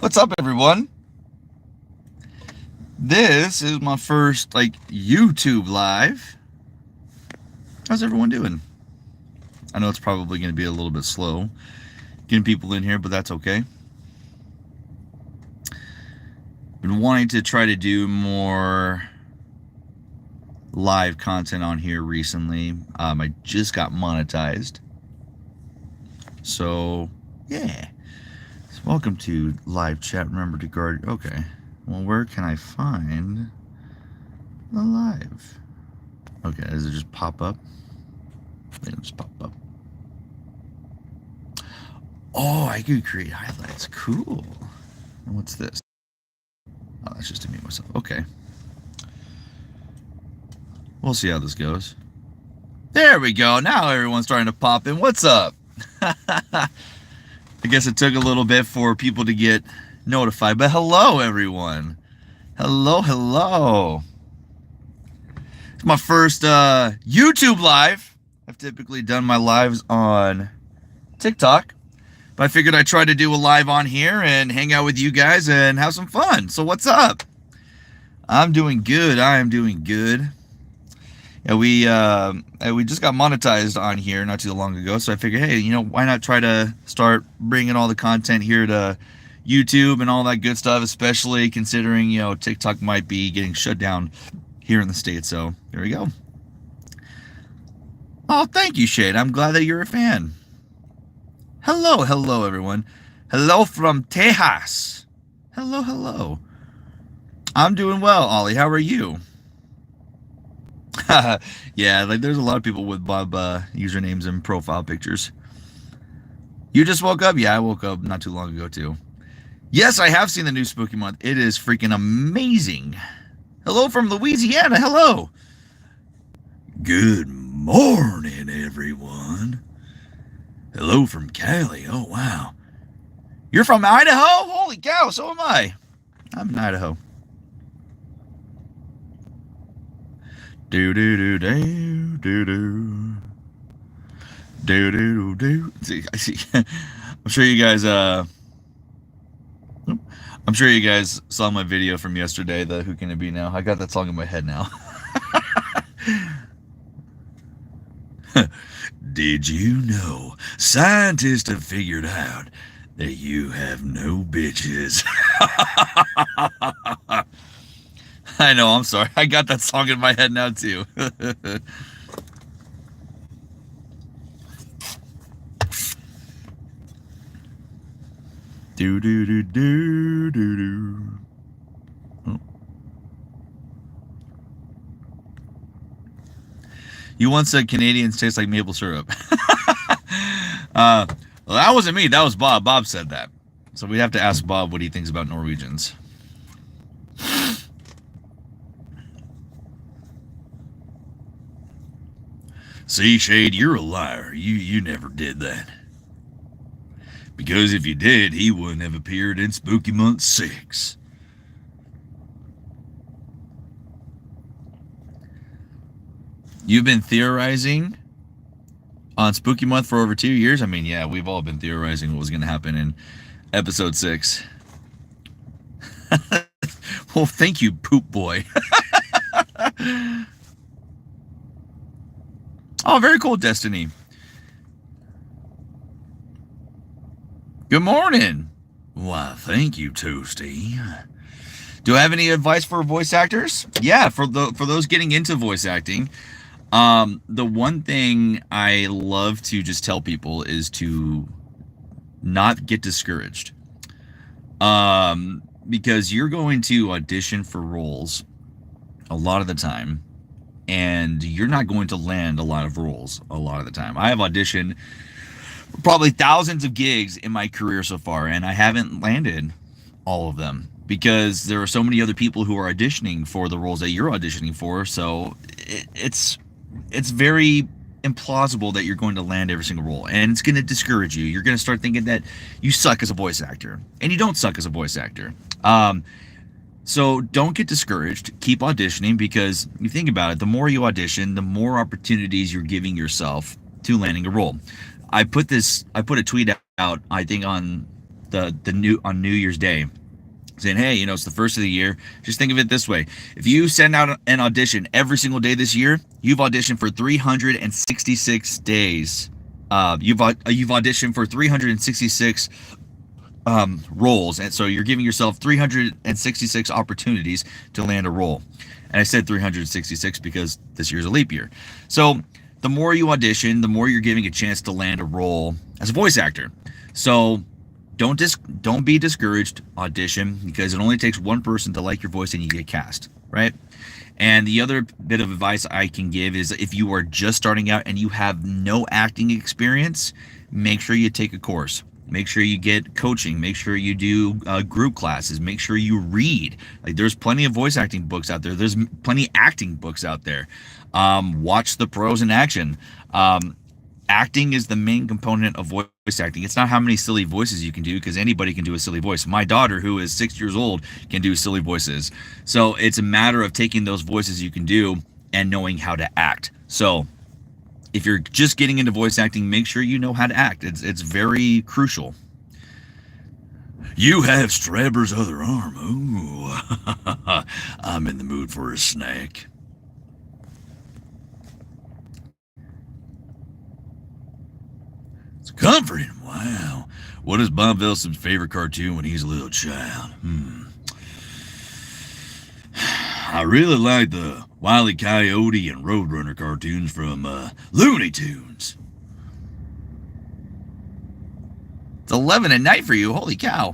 What's up, everyone? This is my first YouTube live. How's everyone doing? I know it's probably going to be a little bit slow getting people in here, but that's okay. Been wanting to try to do more live content on here recently. I just got monetized, so yeah. So welcome to live chat. Remember to guard. Okay. Well, where can I find the live? Okay, does it just pop up? It just pop up. Oh, I could create highlights. Cool. And what's this? Oh, that's just to mute myself. Okay. We'll see how this goes. There we go. Now everyone's starting to pop in. What's up? I guess it took a little bit for people to get notified, but hello, everyone. Hello. It's my first YouTube live. I've typically done my lives on TikTok, but I figured I'd try to do a live on here and hang out with you guys and have some fun. So what's up? I'm doing good. I am doing good. Yeah, we just got monetized on here not too long ago, so I figured, hey, why not try to start bringing all the content here to YouTube and all that good stuff, especially considering, TikTok might be getting shut down here in the States. So there we go. Oh, thank you, Shade. I'm glad that you're a fan. Hello, everyone. Hello from Tejas. Hello. I'm doing well, Ollie. How are you? Yeah, there's a lot of people with Bob usernames and profile pictures. You just woke up? Yeah, I woke up not too long ago, too. Yes, I have seen the new Spooky Month. It is freaking amazing. Hello from Louisiana. Hello. Good morning, everyone. Hello from Cali. Oh, wow. You're from Idaho? Holy cow, so am I. I'm in Idaho. Do. See, I see. I'm sure you guys saw my video from yesterday, the Who Can It Be Now? I got that song in my head now. Did you know scientists have figured out that you have no bitches? I know, I'm sorry. I got that song in my head now, too. Do. Oh. You once said Canadians taste like maple syrup. Well, that wasn't me. That was Bob. Bob said that. So we'd have to ask Bob what he thinks about Norwegians. See, Shade, you're a liar. You never did that. Because if you did, he wouldn't have appeared in Spooky Month 6. You've been theorizing on Spooky Month for over 2 years? I mean, yeah, we've all been theorizing what was going to happen in episode 6. Well, thank you, Poop Boy. Oh, very cool, Destiny. Good morning. Why, thank you, Toasty. Do I have any advice for voice actors? Yeah, for those getting into voice acting, the one thing I love to just tell people is to not get discouraged. Because you're going to audition for roles a lot of the time, and you're not going to land a lot of roles a lot of the time. I have auditioned probably thousands of gigs in my career so far, and I haven't landed all of them because there are so many other people who are auditioning for the roles that you're auditioning for. So it's very implausible that you're going to land every single role, and it's going to discourage you. You're going to start thinking that you suck as a voice actor, and you don't suck as a voice actor. So don't get discouraged. Keep auditioning, because you think about it, the more you audition, the more opportunities you're giving yourself to landing a role. I put a tweet out, I think on the New Year's Day, saying, hey, it's the first of the year. Just think of it this way: if you send out an audition every single day this year, you've auditioned for 366 days. You've auditioned for 366 roles, and so you're giving yourself 366 opportunities to land a role. And I said 366 because this year's a leap year. So the more you audition, the more you're giving a chance to land a role as a voice actor. So don't be discouraged. Audition, because it only takes one person to like your voice and you get cast, right? And the other bit of advice I can give is, if you are just starting out and you have no acting experience, make sure you take a course. Make sure you get coaching. Make sure you do group classes. Make sure you read. Like, there's plenty of voice acting books out there. There's plenty of acting books out there. Watch the pros in action. Acting is the main component of voice acting. It's not how many silly voices you can do, because anybody can do a silly voice. My daughter, who is 6 years old, can do silly voices. So it's a matter of taking those voices you can do and knowing how to act. So if you're just getting into voice acting, make sure you know how to act. It's very crucial. You have Strabber's other arm. Ooh, I'm in the mood for a snack. It's comforting. Wow. What is Bob Velson's favorite cartoon when he's a little child? I really like the Wile E. Coyote and Roadrunner cartoons from Looney Tunes. It's 11 at night for you. Holy cow.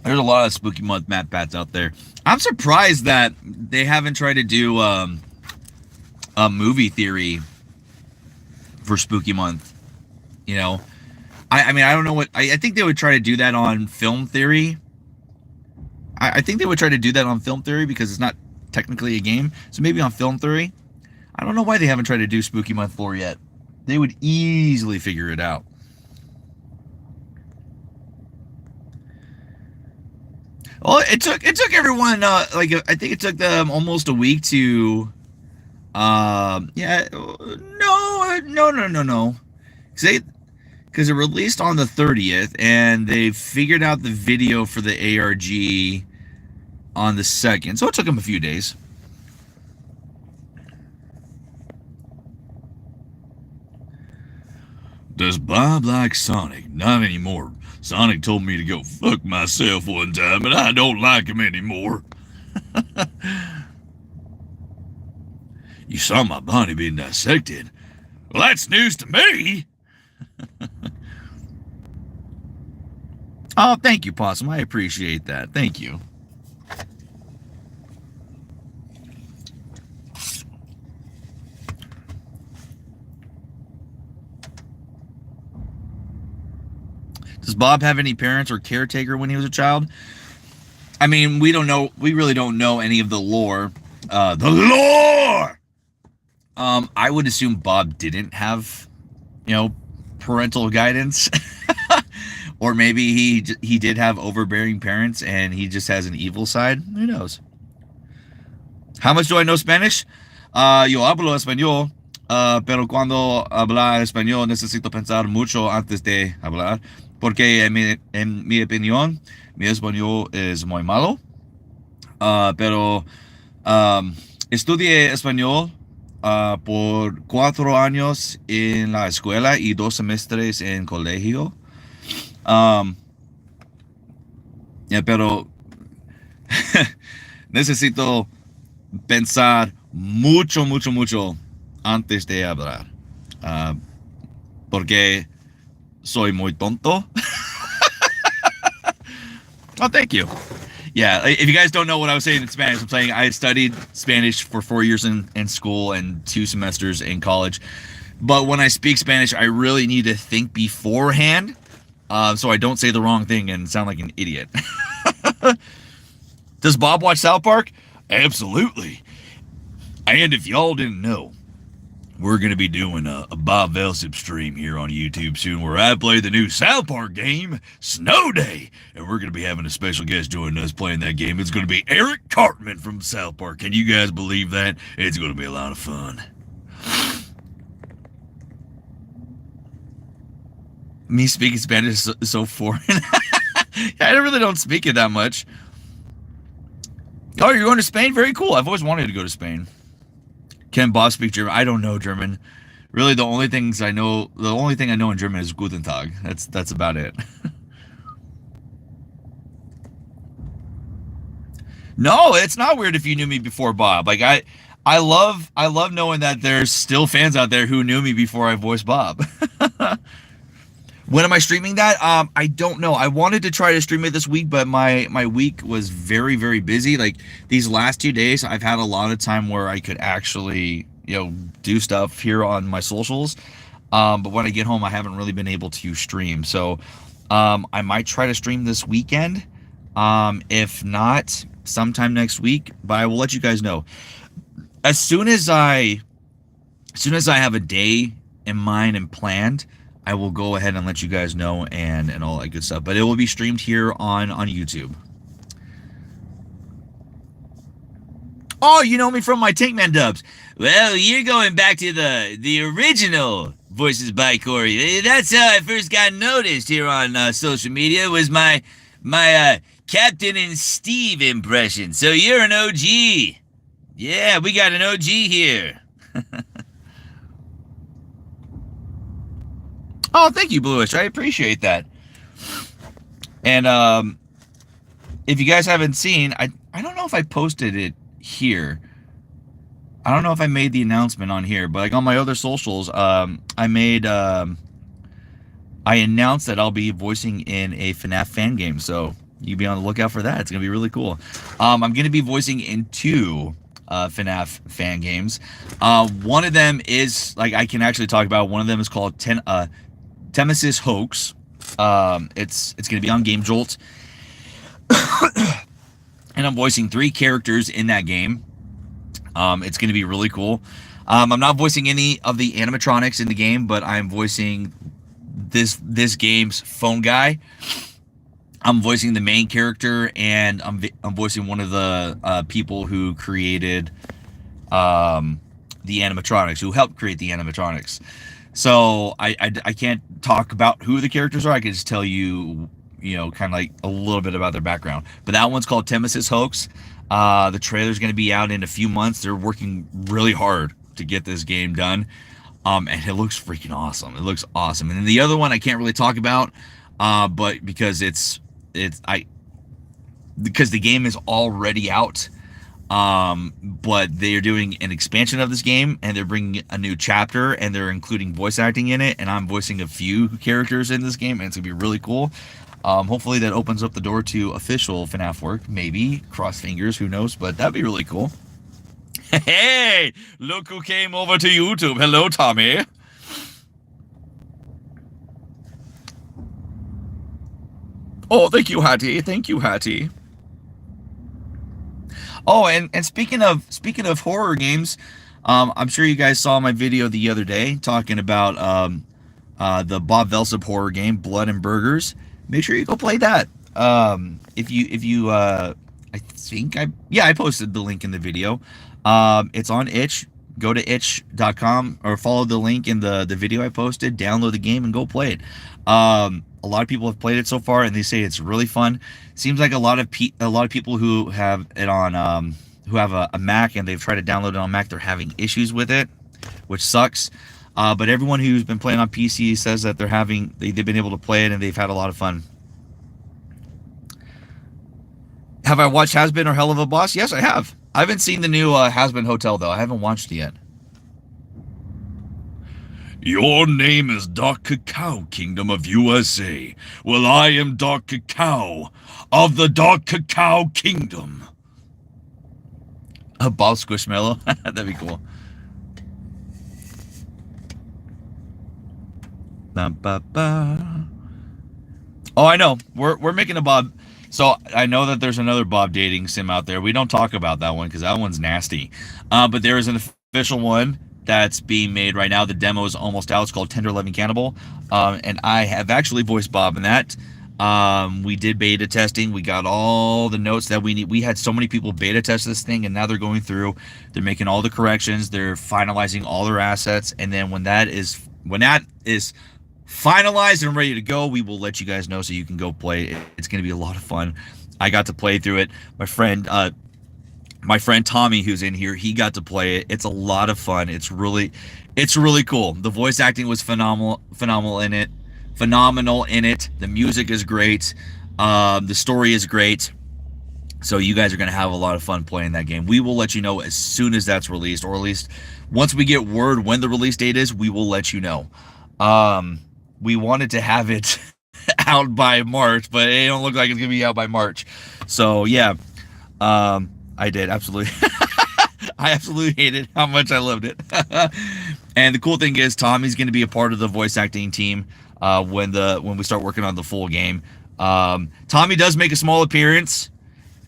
There's a lot of Spooky Month Matt Pats out there. I'm surprised that they haven't tried to do a movie theory for Spooky Month. I mean, I don't know what... I think they would try to do that on Film Theory. I think they would try to do that on Film Theory because it's not technically a game. So maybe on Film Theory. I don't know why they haven't tried to do Spooky Month 4 yet. They would easily figure it out. Well, it took everyone, I think it took them almost a week to... No. Because it released on the 30th, and they figured out the video for the ARG on the 2nd. So it took them a few days. Does Bob like Sonic? Not anymore. Sonic told me to go fuck myself one time, and I don't like him anymore. You saw my body being dissected. Well, that's news to me. Oh, thank you, Possum. I appreciate that. Thank you. Does Bob have any parents or caretaker when he was a child? I mean, we don't know. We really don't know any of the lore. The lore! I would assume Bob didn't have, parental guidance. Or maybe he did have overbearing parents and he just has an evil side. Who knows? How much do I know Spanish? Yo hablo español, pero cuando hablar español necesito pensar mucho antes de hablar, porque en mi opinión, mi español es muy malo. Pero estudié español por 4 años en la escuela y 2 semestres en colegio. Pero necesito pensar mucho antes de hablar. Porque soy muy tonto. Oh, thank you. Yeah, if you guys don't know what I was saying in Spanish, I'm saying I studied Spanish for 4 years in school and 2 semesters in college. But when I speak Spanish, I really need to think beforehand. So I don't say the wrong thing and sound like an idiot. Does Bob watch South Park? Absolutely. And if y'all didn't know, we're going to be doing a Bob Velsip stream here on YouTube soon where I play the new South Park game, Snow Day. And we're going to be having a special guest joining us playing that game. It's going to be Eric Cartman from South Park. Can you guys believe that? It's going to be a lot of fun. Me speaking Spanish is so foreign. I really don't speak it that much. Oh, you're going to Spain? Very cool. I've always wanted to go to Spain. Can Bob speak German? I don't know German. Really, the only thing I know in German is Guten Tag. That's about it. No, it's not weird if you knew me before Bob. Like I love knowing that there's still fans out there who knew me before I voiced Bob. When am I streaming that? I don't know. I wanted to try to stream it this week, but my week was very, very busy. Like these last 2 days, I've had a lot of time where I could actually, do stuff here on my socials. But when I get home, I haven't really been able to stream. So I might try to stream this weekend. If not, sometime next week. But I will let you guys know as soon as I have a day in mind and planned. I will go ahead and let you guys know and all that good stuff. But it will be streamed here on YouTube. Oh, you know me from my Tankman dubs. Well, you're going back to the original Voices by Corey. That's how I first got noticed here on social media. Was my Captain and Steve impression. So you're an OG. Yeah, we got an OG here. Oh, thank you, Bluish. I appreciate that. And if you guys haven't seen, I don't know if I posted it here. I don't know if I made the announcement on here, but like on my other socials, I announced that I'll be voicing in a FNAF fan game. So you be on the lookout for that. It's gonna be really cool. I'm gonna be voicing in 2 FNAF fan games. One of them is like I can actually talk about. One of them is called Temesis Hoax. It's going to be on Game Jolt. And I'm voicing 3 characters in that game. It's going to be really cool. I'm not voicing any of the animatronics in the game, but I'm voicing this game's phone guy. I'm voicing the main character, and I'm voicing one of the people who created the animatronics, who helped create the animatronics. So I can't talk about who the characters are. I can just tell you, kind of like a little bit about their background. But that one's called Temesis Hoax. The trailer's going to be out in a few months. They're working really hard to get this game done. And it looks freaking awesome. It looks awesome. And then the other one I can't really talk about, but because because the game is already out. But they are doing an expansion of this game, and they're bringing a new chapter, and they're including voice acting in it, and I'm voicing a few characters in this game, and it's gonna be really cool. Hopefully that opens up the door to official FNAF work. Maybe, cross fingers, who knows, but that'd be really cool. Hey, look who came over to YouTube. Hello, Tommy. Oh, thank you, Hattie. Thank you, Hattie. Oh, and speaking of horror games, I'm sure you guys saw my video the other day talking about the Bob Velsip horror game, Blood and Burgers. Make sure you go play that. If you I posted the link in the video. It's on itch. Go to itch.com or follow the link in the video I posted, download the game and go play it. A lot of people have played it so far, and they say it's really fun. Seems like a lot of people who have it on who have a Mac and they've tried to download it on Mac, they're having issues with it, which sucks. But everyone who's been playing on PC says that they've been able to play it and they've had a lot of fun. Have I watched Has Been or Hell of a Boss? Yes, I have. I haven't seen the new Has Been Hotel though. I haven't watched it yet. Your name is Dark Cacao, Kingdom of USA. Well, I am Dark Cacao of the Dark Cacao Kingdom. A Bob Squishmallow? That'd be cool. Oh, I know. We're making a Bob. So I know that there's another Bob dating sim out there. We don't talk about that one because that one's nasty. But there is an official one that's being made right now. The demo is almost out. It's called Tender Loving Cannibal. And I have actually voiced Bob in that. We did beta testing. We got all the notes that we need. We had so many people beta test this thing, and now they're going through. They're making all the corrections. They're finalizing all their assets. And then when that is finalized and ready to go, we will let you guys know so you can go play. It's going to be a lot of fun. I got to play through it. My friend Tommy, who's in here, he got to play it. It's a lot of fun. It's really cool. The voice acting was phenomenal in it. The music is great. The story is great. So you guys are going to have a lot of fun playing that game. We will let you know as soon as that's released, or at least once we get word when the release date is, we will let you know. We wanted to have it out by March, but it don't look like it's going to be out by March. So yeah, I did absolutely. I absolutely hated how much I loved it. And the cool thing is, Tommy's going to be a part of the voice acting team when we start working on the full game. Tommy does make a small appearance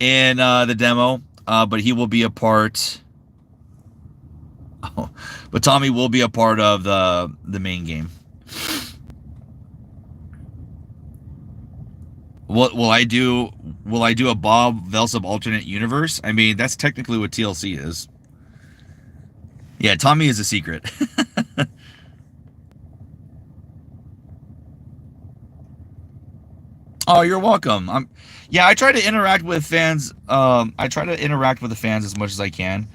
in the demo, but he will be a part. Oh, but Tommy will be a part of the main game. Will I do a Bob Velsub alternate universe? I mean, that's technically what TLC is. Yeah, Tommy is a secret. Oh, you're welcome. Yeah, I try to interact with fans. I try to interact with the fans as much as I can.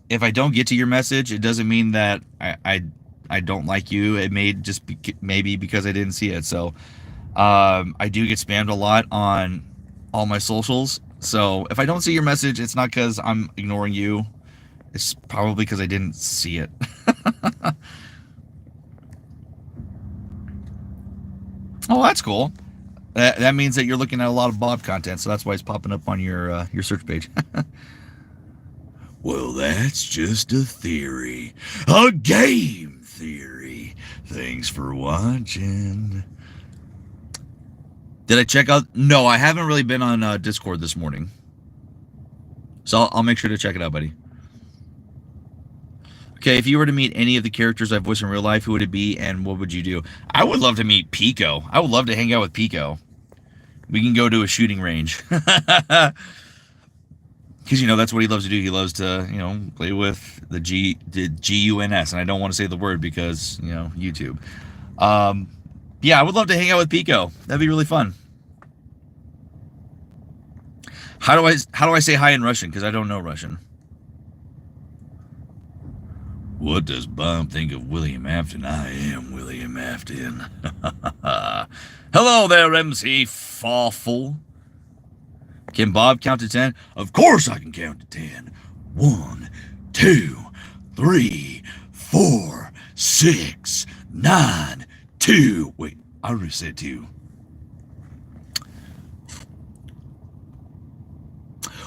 If I don't get to your message, it doesn't mean that I don't like you. It may just be maybe because I didn't see it. So I do get spammed a lot on all my socials. So if I don't see your message, it's not because I'm ignoring you. It's probably because I didn't see it. Oh, that's cool. That means that you're looking at a lot of Bob content, so that's why it's popping up on your search page. Well, that's just a theory. A game theory. Thanks for watching. Did I check out? No, I haven't really been on Discord this morning. So I'll make sure to check it out, buddy. Okay, if you were to meet any of the characters I voice in real life, who would it be and what would you do? I would love to meet Pico. I would love to hang out with Pico. We can go to a shooting range. Because, that's what he loves to do. He loves to, play with the GUNS. And I don't want to say the word because, YouTube. Yeah, I would love to hang out with Pico. That'd be really fun. How do I say hi in Russian? Because I don't know Russian. What does Bob think of William Afton? I am William Afton. Hello there, MC Fawful. Can Bob count to 10? Of course I can count to 10. 1, 2, 3, 4, 6, 9, 2. Wait, I already said 2.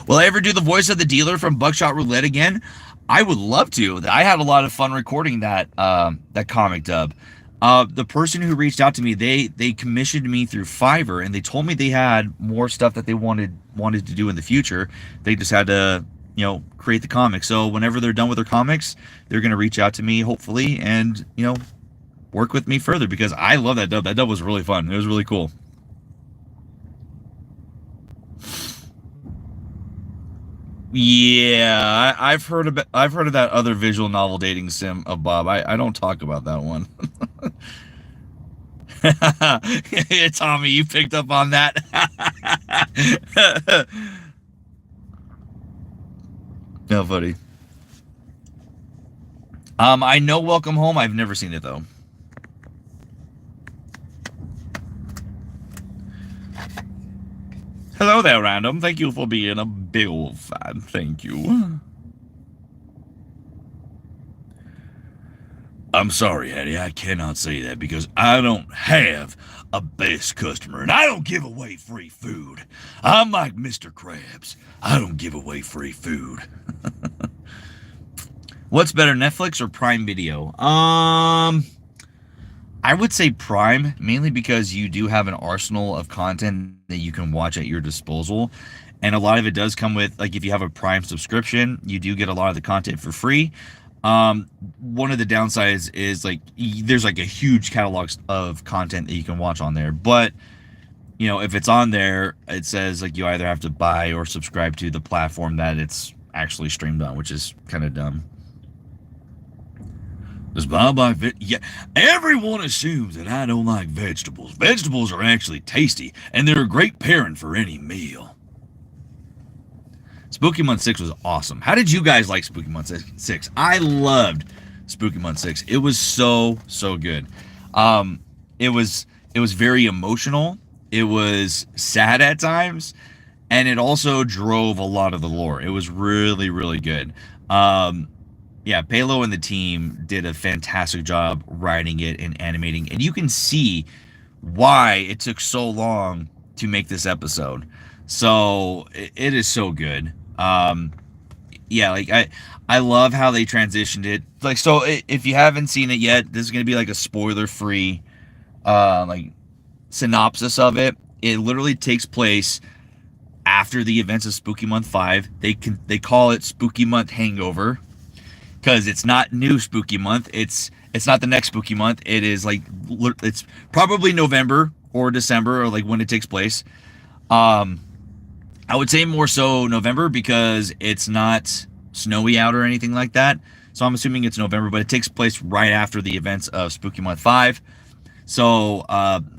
Will I ever do the voice of the dealer from Buckshot Roulette again? I would love to. I had a lot of fun recording that comic dub. The person who reached out to me, they commissioned me through Fiverr, and they told me they had more stuff that they wanted to do in the future. They just had to, create the comic. So whenever they're done with their comics, they're going to reach out to me, hopefully, and, work with me further, because I love that dub. That dub was really fun. It was really cool. Yeah, I've heard of that other visual novel dating sim of Bob. I don't talk about that one. Yeah, Tommy, you picked up on that. No, buddy. I know Welcome Home. I've never seen it though. Hello there, Random. Thank you for being a Bill fan. Thank you. I'm sorry, Hattie. I cannot say that because I don't have a best customer, and I don't give away free food. I'm like Mr. Krabs. I don't give away free food. What's better, Netflix or Prime Video? I would say Prime, mainly because you do have an arsenal of content that you can watch at your disposal. And a lot of it does come with, like, if you have a Prime subscription, you do get a lot of the content for free. One of the downsides is, like, there's, like, a huge catalog of content that you can watch on there. But, if it's on there, it says, like, you either have to buy or subscribe to the platform that it's actually streamed on, which is kind of dumb. Does Bob like yeah, everyone assumes that I don't like vegetables. Vegetables are actually tasty, and they're a great pairing for any meal. Spooky Month 6 was awesome. How did you guys like Spooky Month 6? I loved Spooky Month 6. It was so good. It was very emotional. It was sad at times, and it also drove a lot of the lore. It was really good. Yeah, Palo and the team did a fantastic job writing it and animating, and you can see why it took so long to make this episode. So it is so good. Yeah, like I love how they transitioned it. Like, so if you haven't seen it yet, this is gonna be like a spoiler-free, like synopsis of it. It literally takes place after the events of Spooky Month 5. They call it Spooky Month Hangover because it's not new Spooky Month. It's not the next Spooky Month. It is like it's probably November or December or like when it takes place. I would say more so November because it's not snowy out or anything like that. So I'm assuming it's November, but it takes place right after the events of Spooky Month 5. So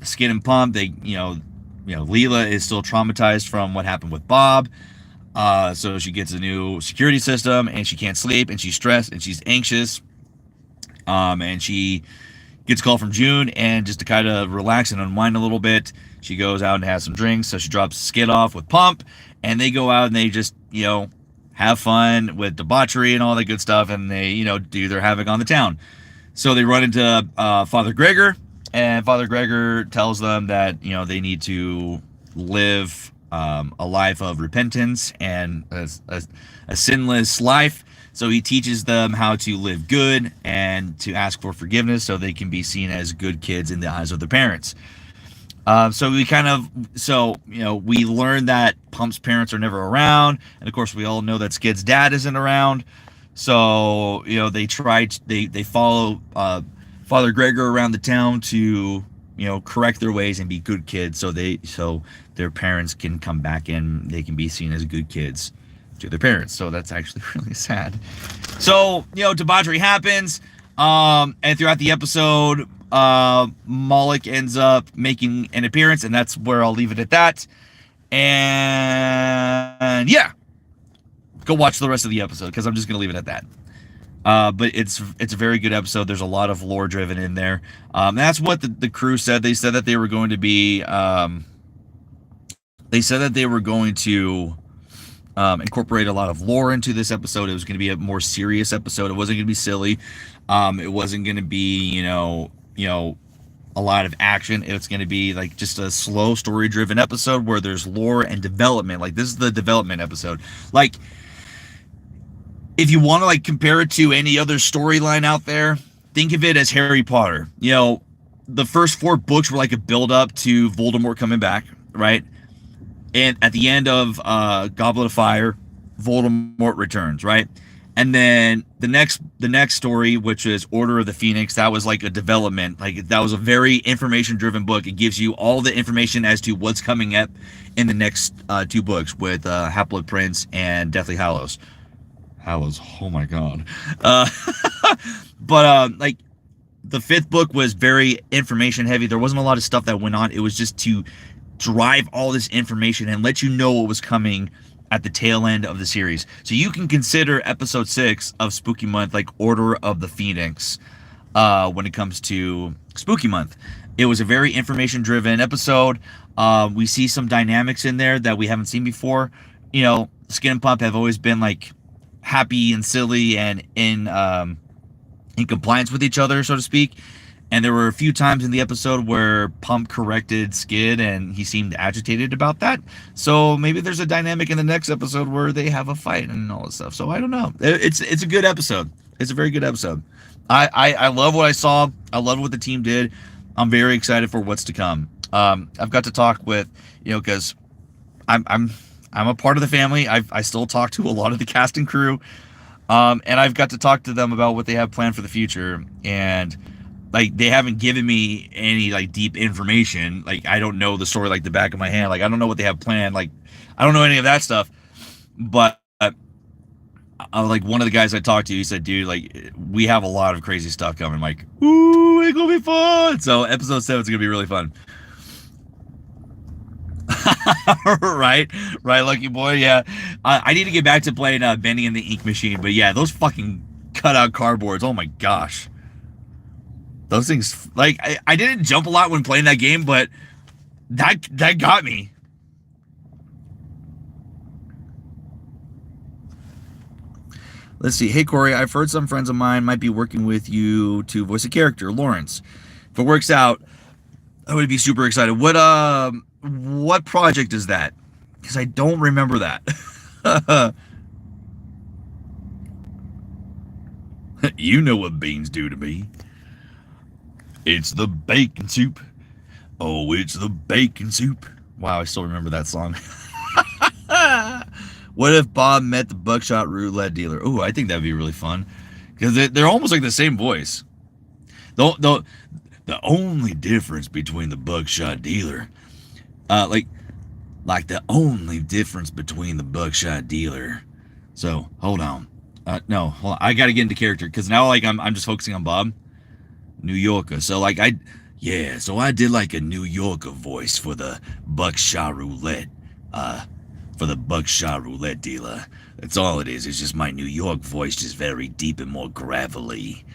Skid and Pump, they Leela is still traumatized from what happened with Bob. So she gets a new security system and she can't sleep and she's stressed and she's anxious. And she gets a call from June, and just to kind of relax and unwind a little bit, she goes out and has some drinks. So she drops Skid off with Pump, and they go out and they just, have fun with debauchery and all that good stuff, and they, do their havoc on the town. So they run into Father Gregor, and Father Gregor tells them that, they need to live a life of repentance and a sinless life. So he teaches them how to live good and to ask for forgiveness so they can be seen as good kids in the eyes of their parents. So we learn that Pump's parents are never around. And of course, we all know that Skid's dad isn't around. So, they follow Father Gregor around the town to, correct their ways and be good kids. So their parents can come back and they can be seen as good kids to their parents. So that's actually really sad. So, debauchery happens. And throughout the episode, Moloch ends up making an appearance, and that's where I'll leave it at that. And yeah, go watch the rest of the episode because I'm just gonna leave it at that. But it's a very good episode. There's a lot of lore driven in there. That's what the crew said. They said that they were going to be incorporate a lot of lore into this episode. It was going to be a more serious episode. It wasn't going to be silly. It wasn't going to be, a lot of action. It's going to be like just a slow story driven episode where there's lore and development. Like, this is the development episode. Like, if you want to like compare it to any other storyline out there, think of it as Harry Potter. The first 4 books were like a build up to Voldemort coming back, right? And at the end of Goblet of Fire, Voldemort returns, right? And then the next story, which is Order of the Phoenix, that was like a development. Like, that was a very information-driven book. It gives you all the information as to what's coming up in the next 2 books with Half-Blood Prince and Deathly Hallows. Hallows, oh my god. But like, the 5th book was very information-heavy. There wasn't a lot of stuff that went on. It was just to drive all this information and let you know what was coming at the tail end of the series. So you can consider episode 6 of Spooky Month like Order of the Phoenix when it comes to Spooky Month. It was a very information driven episode. We see some dynamics in there that we haven't seen before. Skid and Pump have always been like happy and silly and in compliance with each other, so to speak. And there were a few times in the episode where Pump corrected Skid and he seemed agitated about that. So maybe there's a dynamic in the next episode where they have a fight and all this stuff. So I don't know. It's a good episode. It's a very good episode. I love what I saw. I love what the team did. I'm very excited for what's to come. I've got to talk with, because I'm a part of the family. I still talk to a lot of the cast and crew. And I've got to talk to them about what they have planned for the future. And like, they haven't given me any like deep information. Like, I don't know the story like the back of my hand. Like, I don't know what they have planned. Like, I don't know any of that stuff. But like one of the guys I talked to, he said, dude, like we have a lot of crazy stuff coming. I'm like, ooh, it's gonna be fun. So episode 7 is gonna be really fun. right, lucky boy. Yeah, I need to get back to playing Bendy and the Ink Machine. But yeah, those fucking cutout cardboards. Oh my gosh, those things. Like I didn't jump a lot when playing that game, but that got me. Let's see. Hey, Corey, I've heard some friends of mine might be working with you to voice a character, Lawrence. If it works out, I would be super excited. What project is that? Because I don't remember that. You know what beans do to me. It's the bacon soup. Oh, it's the bacon soup. Wow, I still remember that song. What if Bob met the buckshot roulette dealer? Oh, I think that'd be really fun. Because they're almost like the same voice. The only difference between the buckshot dealer, like the only difference between the buckshot dealer. So hold on. No, hold on. I got to get into character because now like I'm just focusing on Bob, New Yorker. So like I did like a New Yorker voice for the buckshot roulette. For the buckshot roulette dealer. That's all it is. It's just my New York voice, just very deep and more gravelly.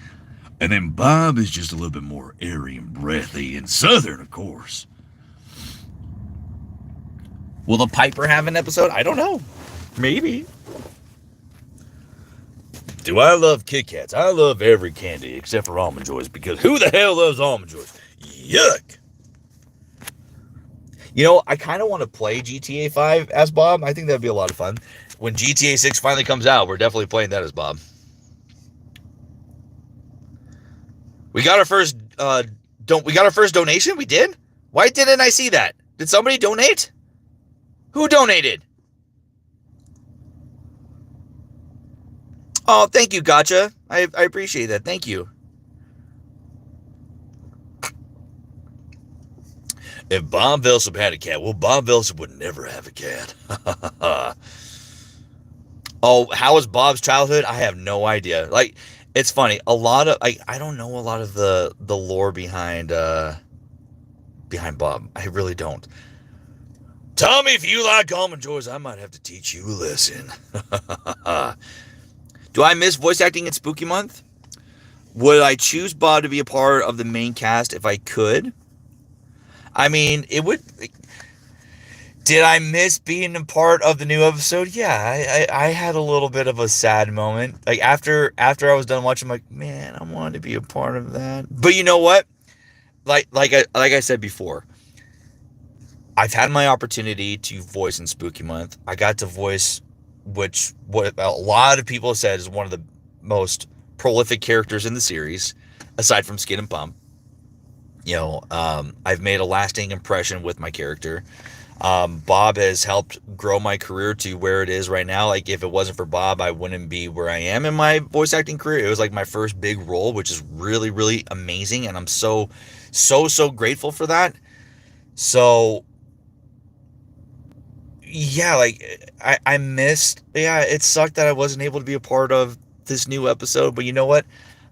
And then Bob is just a little bit more airy and breathy and southern, of course. Will the Piper have an episode? I don't know. Maybe. Do I love Kit Kats? I love every candy except for Almond Joys because who the hell loves Almond Joys? Yuck. You know, I kind of want to play GTA 5 as Bob. I think that'd be a lot of fun. When GTA 6 finally comes out, we're definitely playing that as Bob. We got our first donation? We did? Why didn't I see that? Did somebody donate? Who donated? Oh, thank you, Gotcha. I appreciate that. Thank you. If Bob Velsip had a cat, well, Bob Velsip would never have a cat. Oh, how was Bob's childhood? I have no idea. Like, it's funny. A lot of I don't know a lot of the lore behind Bob. I really don't. Tommy, if you like Almond Joys, I might have to teach you a lesson. Do I miss voice acting in Spooky Month? Would I choose Bob to be a part of the main cast if I could? I mean, it would. Did I miss being a part of the new episode? Yeah, I had a little bit of a sad moment. Like after I was done watching, I'm like, man, I wanted to be a part of that. But you know what? Like I said before, I've had my opportunity to voice in Spooky Month. I got to voice what a lot of people said is one of the most prolific characters in the series, aside from Skid and Pump. You know, I've made a lasting impression with my character. Bob has helped grow my career to where it is right now. Like, if it wasn't for Bob, I wouldn't be where I am in my voice acting career. It was like my first big role, which is really, really amazing. And I'm so grateful for that. So, yeah, like, I missed, it sucked that I wasn't able to be a part of this new episode. But you know what?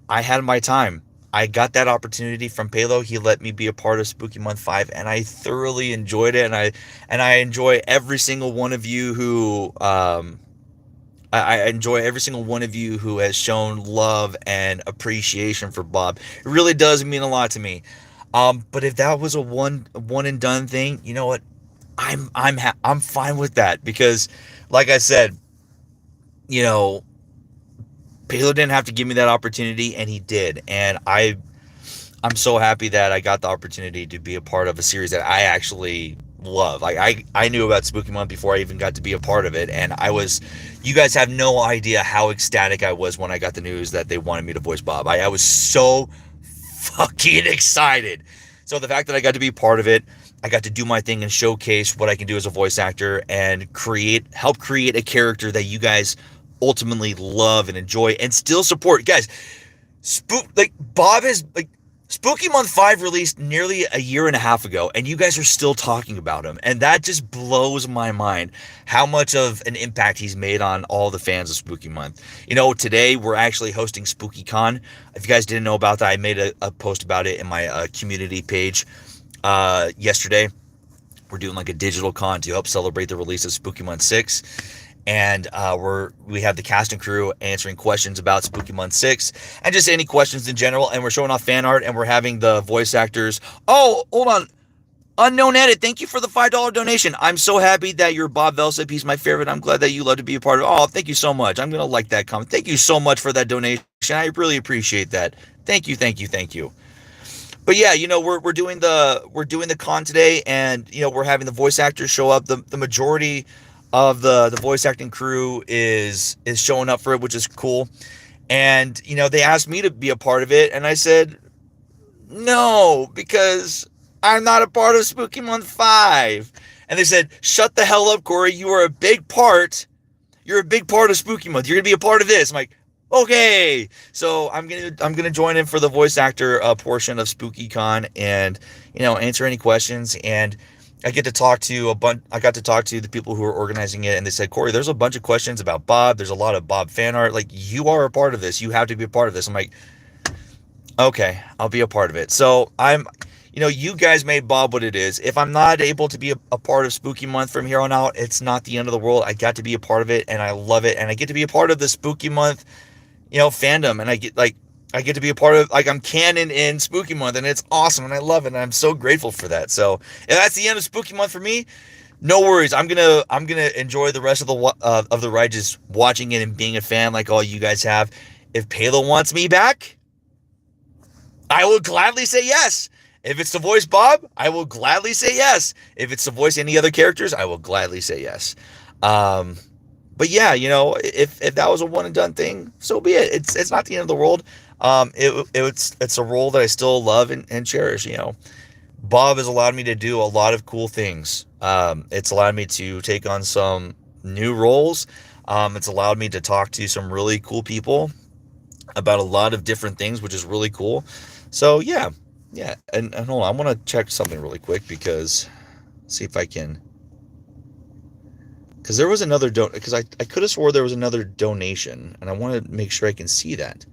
I had my time. I got that opportunity from Palo. He let me be a part of Spooky Month 5, and I thoroughly enjoyed it. And I enjoy every single one of you who I enjoy every single one of you who has shown love and appreciation for Bob. It really does mean a lot to me. But if that was a one and done thing, you know what? I'm fine with that because, like I said, you know, Palo didn't have to give me that opportunity, and he did. And I'm so happy that I got the opportunity to be a part of a series that I actually love. Like I knew about Spooky Month before I even got to be a part of it, and you guys have no idea how ecstatic I was when I got the news that they wanted me to voice Bob. I was so fucking excited. So the fact that I got to be part of it, I got to do my thing and showcase what I can do as a voice actor and help create a character that you guys ultimately love and enjoy and still support. Guys, Bob is like, Spooky Month 5 released nearly a year and a half ago, and you guys are still talking about him. And that just blows my mind how much of an impact he's made on all the fans of Spooky Month. Today we're actually hosting SpookyCon. If you guys didn't know about that, I made a post about it in my community page yesterday. We're doing like a digital con to help celebrate the release of Spooky Month 6. And we have the cast and crew answering questions about Spooky Month 6 and just any questions in general. And we're showing off fan art, and we're having the voice actors. Oh, hold on. Unknown Edit, thank you for the $5 donation. I'm so happy that you're Bob Velsip. He's my favorite. I'm glad that you love to be a part of it. Oh, thank you so much. I'm going to like that comment. Thank you so much for that donation. I really appreciate that. Thank you, thank you, thank you. But yeah, we're doing the con today, and we're having the voice actors show up. The majority of the voice acting crew is showing up for it, which is cool. And they asked me to be a part of it, and I said no, because I'm not a part of Spooky Month 5. And they said, shut the hell up, Corey. You're a big part of Spooky Month. You're gonna be a part of this. I'm like, okay. So I'm gonna join in for the voice actor portion of SpookyCon, and answer any questions. And I got to talk to the people who are organizing it, and they said, Corey, there's a bunch of questions about Bob. There's a lot of Bob fan art. Like, you are a part of this. You have to be a part of this. I'm like, okay, I'll be a part of it. So you guys made Bob what it is. If I'm not able to be a part of Spooky Month from here on out, it's not the end of the world. I got to be a part of it, and I love it. And I get to be a part of the Spooky Month, fandom. And I get to be a part of, like, I'm canon in Spooky Month, and it's awesome, and I love it, and I'm so grateful for that. So if that's the end of Spooky Month for me, no worries. I'm gonna enjoy the rest of the ride, just watching it and being a fan like all you guys have. If Palo wants me back, I will gladly say yes. If it's to voice Bob, I will gladly say yes. If it's to voice any other characters, I will gladly say yes. But yeah, if that was a one and done thing, so be it. It's not the end of the world. It's a role that I still love and cherish. Bob has allowed me to do a lot of cool things. It's allowed me to take on some new roles. It's allowed me to talk to some really cool people about a lot of different things, which is really cool. So yeah. And hold on, I want to check something really quick, because see if I can. Because there was another because I could have swore there was another donation, and I want to make sure I can see that.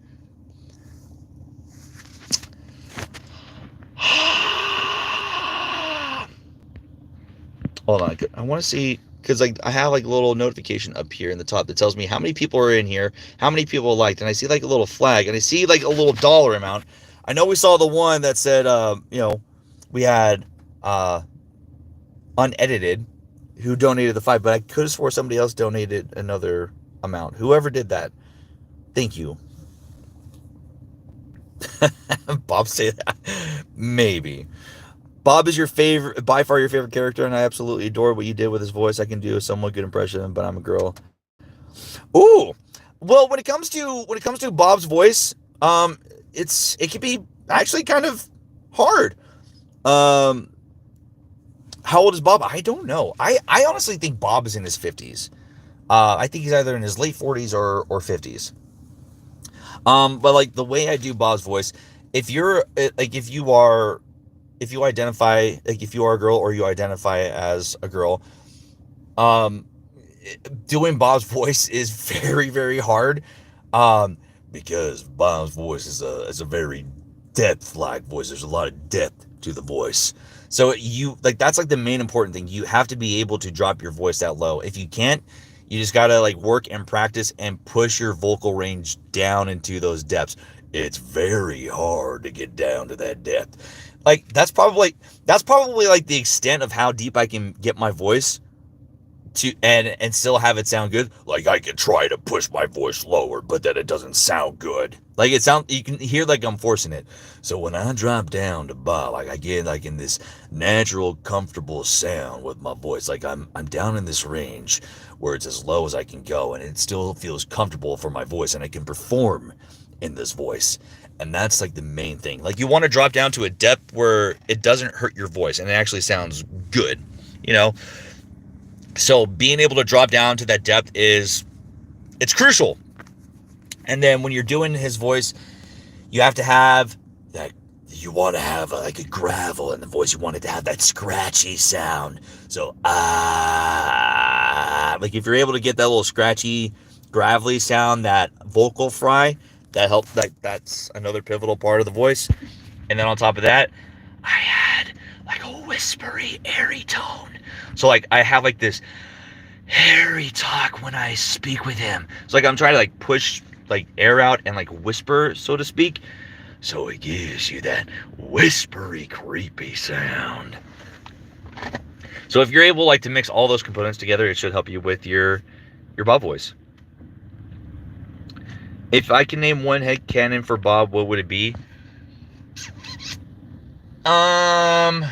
Hold on, I want to see, because I have a little notification up here in the top that tells me how many people are in here, how many people liked, and I see a little flag, and I see a little dollar amount. I know we saw the one that said, we had Unedited who donated the 5, but I could have swore somebody else donated another amount. Whoever did that, thank you. Bob say that? Maybe. Bob is by far your favorite character, and I absolutely adore what you did with his voice. I can do a somewhat good impression, but I'm a girl. Ooh, well, when it comes to Bob's voice, it can be actually kind of hard. How old is Bob? I don't know. I honestly think Bob is in his 50s. I think he's either in his late 40s or 50s. But the way I do Bob's voice, if you identify, if you are a girl or you identify as a girl, doing Bob's voice is very, very hard. Because Bob's voice is a very depth-like voice. There's a lot of depth to the voice. So that's the main important thing. You have to be able to drop your voice that low. If you can't, you just gotta work and practice and push your vocal range down into those depths. It's very hard to get down to that depth. That's probably the extent of how deep I can get my voice to and still have it sound good. I can try to push my voice lower, but then it doesn't sound good. You can hear I'm forcing it. So when I drop down to Bob, I get in this natural, comfortable sound with my voice. I'm down in this range where it's as low as I can go, and it still feels comfortable for my voice, and I can perform in this voice. And that's the main thing. You want to drop down to a depth where it doesn't hurt your voice and it actually sounds good, So being able to drop down to that depth it's crucial. And then when you're doing his voice, you have to have you want to have like a gravel in the voice, you want it to have that scratchy sound. So like if you're able to get that little scratchy, gravelly sound, that vocal fry, that helps. That's another pivotal part of the voice. And then on top of that, I had like a whispery, airy tone. So like I have like this airy talk when I speak with him. So like I'm trying to like push like air out and like whisper, so to speak. So it gives you that whispery, creepy sound. So if you're able like to mix all those components together, it should help you with your Bob voice. If I can name one headcanon for Bob, what would it be? I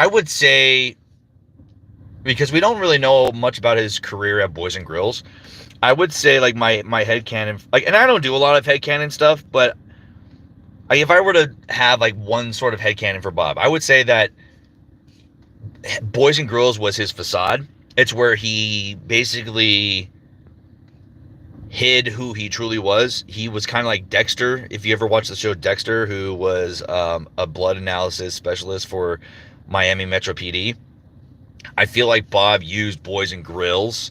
would say, because we don't really know much about his career at Boys and Grills, I would say like my headcanon, like, and I don't do a lot of headcanon stuff, but like if I were to have like one sort of headcanon for Bob, I would say that Boys and Grills was his facade. It's where he basically hid who he truly was. He was kind of like Dexter. If you ever watched the show Dexter, who was a blood analysis specialist for Miami Metro PD, I feel like Bob used Boys and Grills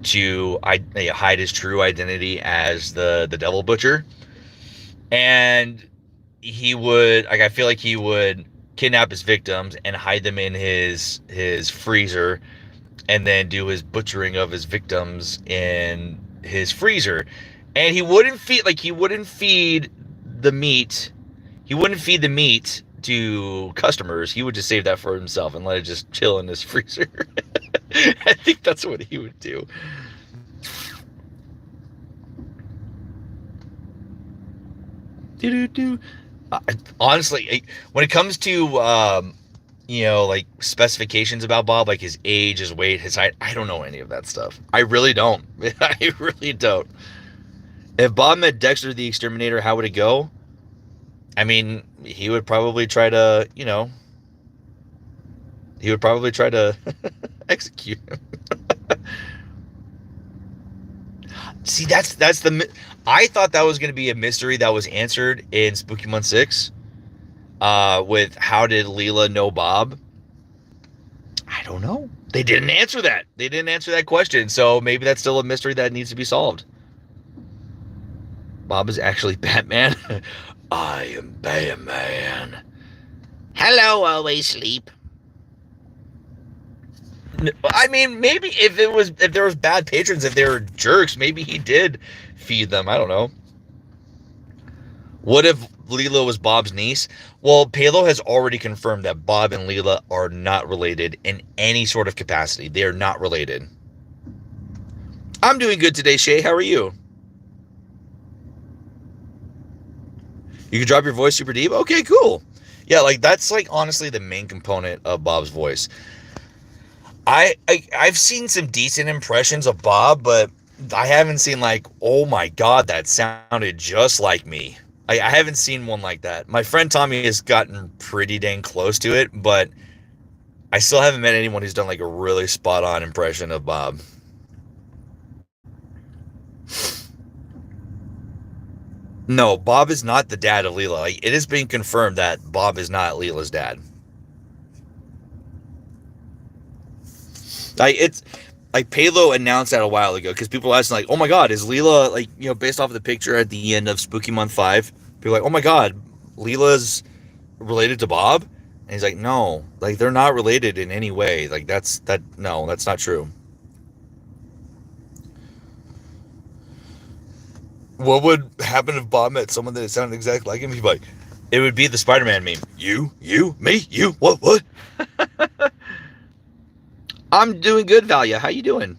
to hide his true identity as the Devil Butcher. And he would, like, I feel like he would kidnap his victims and hide them in his freezer, and then do his butchering of his victims in his freezer. And he wouldn't feed the meat. He wouldn't feed the meat to customers. He would just save that for himself and let it just chill in his freezer. I think that's what he would do. Honestly, when it comes to like specifications about Bob, like his age, his weight, his height, I don't know any of that stuff. I really don't. I really don't. If Bob met Dexter the Exterminator, how would it go? I mean, he would probably try to, execute him. See, I thought that was going to be a mystery that was answered in Spooky Month 6. With how did Leela know Bob? I don't know. They didn't answer that. They didn't answer that question. So maybe that's still a mystery that needs to be solved. Bob is actually Batman. I am Batman. Hello, always sleep. I mean, maybe if there was bad patrons, if they were jerks, maybe he did feed them. I don't know. What if Leela was Bob's niece? Well, Palo has already confirmed that Bob and Leela are not related in any sort of capacity. They are not related. I'm doing good today, Shay. How are you? You can drop your voice super deep? Okay, cool. Yeah, like that's like honestly the main component of Bob's voice. I've seen some decent impressions of Bob, but I haven't seen like, oh my God, that sounded just like me. I haven't seen one like that. My friend Tommy has gotten pretty dang close to it, but I still haven't met anyone who's done like a really spot on impression of Bob. No, Bob is not the dad of Leela. Like, it has been confirmed that Bob is not Leela's dad. It's like Palo announced that a while ago because people were asking like, oh my God, is Leela like, based off of the picture at the end of Spooky Month 5, people are like, oh my God, Leela's related to Bob? And he's like, no, like they're not related in any way. Like that's not true. What would happen if Bob met someone that sounded exactly like him? He'd be like, it would be the Spider-Man meme. You, me, you, what? I'm doing good, Valia. How you doing?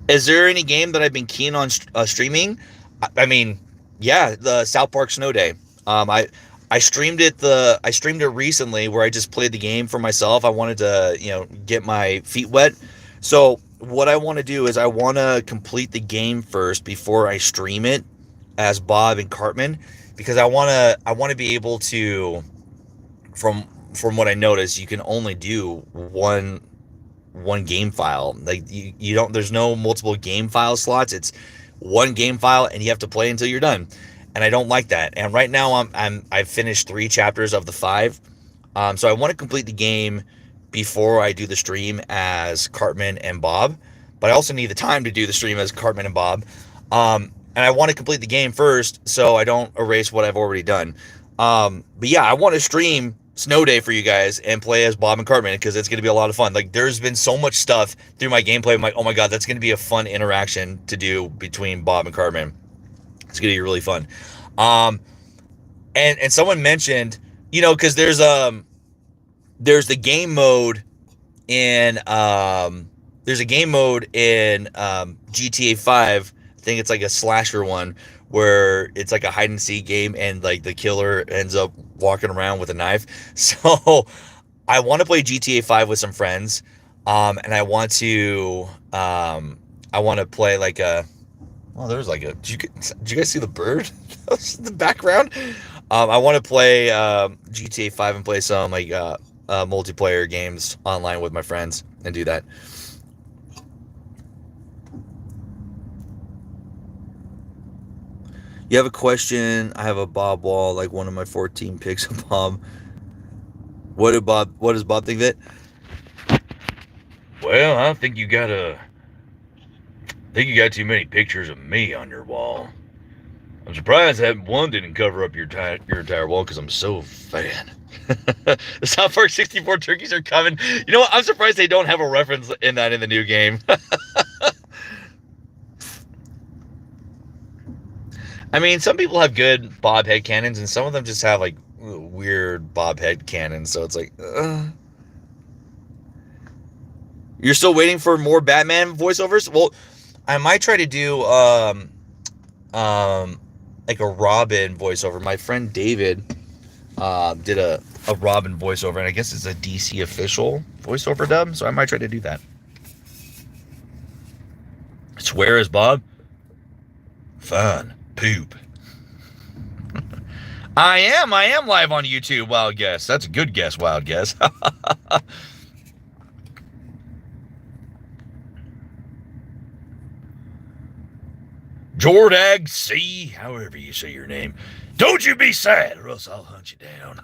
Is there any game that I've been keen on streaming? I mean, yeah, the South Park Snow Day. I streamed it recently where I just played the game for myself. I wanted to, get my feet wet. So what I want to do is I want to complete the game first before I stream it as Bob and Cartman, because I want to be able to, from what I noticed, you can only do one one game file. Like you don't, there's no multiple game file slots. It's one game file and you have to play until you're done. And I don't like that. And right now I've finished 3 chapters of the 5. So I want to complete the game before I do the stream as Cartman and Bob, but I also need the time to do the stream as Cartman and Bob. And I want to complete the game first so I don't erase what I've already done. But yeah, I want to stream Snow Day for you guys and play as Bob and Cartman because it's going to be a lot of fun. Like, there's been so much stuff through my gameplay. I'm like, oh my God, that's going to be a fun interaction to do between Bob and Cartman. It's going to be really fun. And someone mentioned, you know, because there's the game mode in there's a game mode in GTA 5. I think it's like a slasher one where it's like a hide and seek game and like the killer ends up walking around with a knife. So I want to play GTA 5 with some friends, and I want to play like a, well, there's like a, did you guys see the bird? That was in the background. I want to play GTA 5 and play some like multiplayer games online with my friends and do that. You have a question? I have a Bob wall, like one of my 14 pics of Bob. What does Bob think of it? Well, I think you got too many pictures of me on your wall. I'm surprised that one didn't cover up your entire wall because I'm so fat. The South Park 64 turkeys are coming. You know what? I'm surprised they don't have a reference in that in the new game. I mean, some people have good Bob head cannons, and some of them just have like weird Bob head cannons. So it's like, You're still waiting for more Batman voiceovers? Well, I might try to do like a Robin voiceover. My friend David did a Robin voiceover, and I guess it's a DC official voiceover dub. So I might try to do that. Swear as Bob? Fine. Poop. I am live on YouTube, Wild Guess. That's a good guess, Wild Guess. Jordag C, however you say your name. Don't you be sad, or else I'll hunt you down.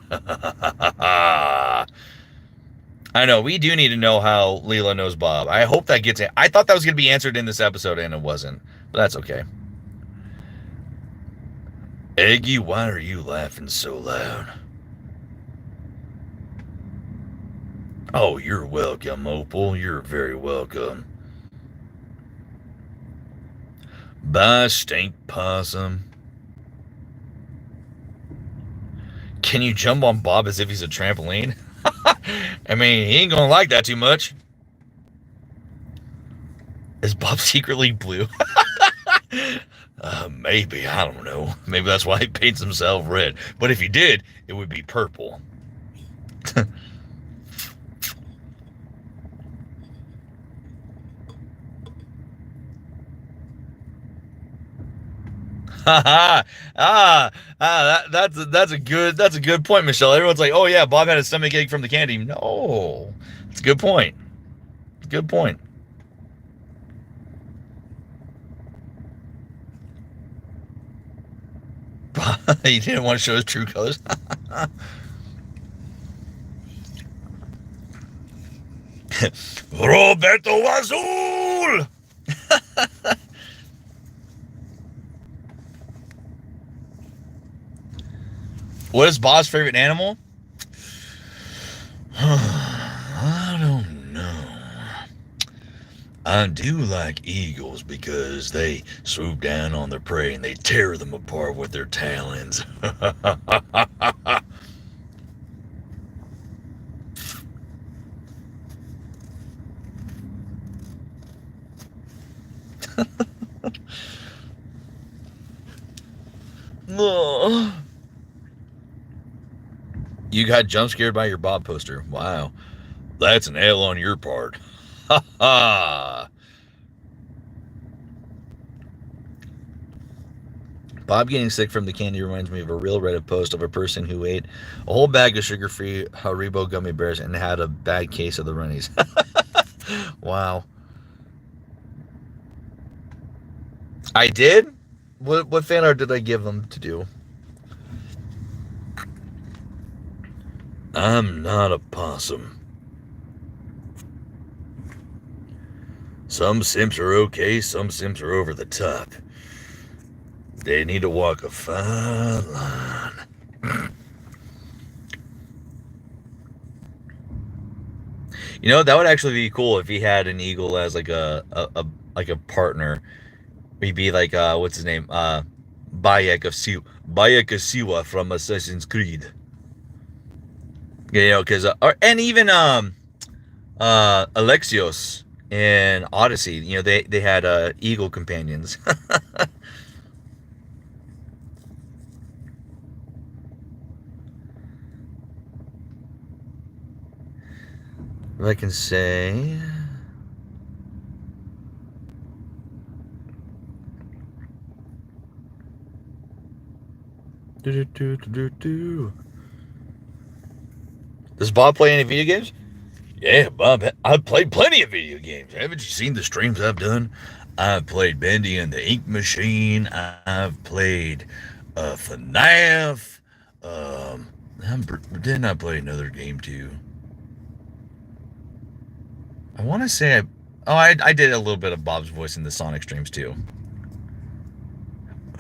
I know, we do need to know how Leela knows Bob. I hope that gets it. I thought that was going to be answered in this episode, and it wasn't. But that's okay. Eggy, why are you laughing so loud? Oh, you're welcome, Opal. You're very welcome. Bye, stink possum. Can you jump on Bob as if he's a trampoline? I mean, he ain't gonna like that too much. Is Bob secretly blue? Maybe, I don't know. Maybe that's why he paints himself red. But if he did, it would be purple. That's a good point, Michelle. Everyone's like, oh yeah, Bob had a stomach ache from the candy. No, it's a good point. Good point. He didn't want to show his true colors. Roberto Azul. What is Bob's favorite animal? I don't know. I do like eagles because they swoop down on their prey and they tear them apart with their talons. You got jump scared by your Bob poster. Wow. That's an L on your part. Ha ha. Bob getting sick from the candy reminds me of a real Reddit post of a person who ate a whole bag of sugar-free Haribo gummy bears and had a bad case of the runnies. Wow. I did? What fan art did I give them to do? I'm not a possum. Some simps are okay, some simps are over the top. They need to walk a fine line. You know, that would actually be cool if he had an eagle as like a partner. He'd be like what's his name? Bayek of Siwa from Assassin's Creed. You know, because and even Alexios in Odyssey, you know, they had eagle companions. If I can say, does Bob play any video games? Yeah, Bob, I've played plenty of video games. Haven't you seen the streams I've done? I've played Bendy and the Ink Machine. I've played FNAF. Didn't I play another game too? I want to say I did a little bit of Bob's voice in the Sonic streams too.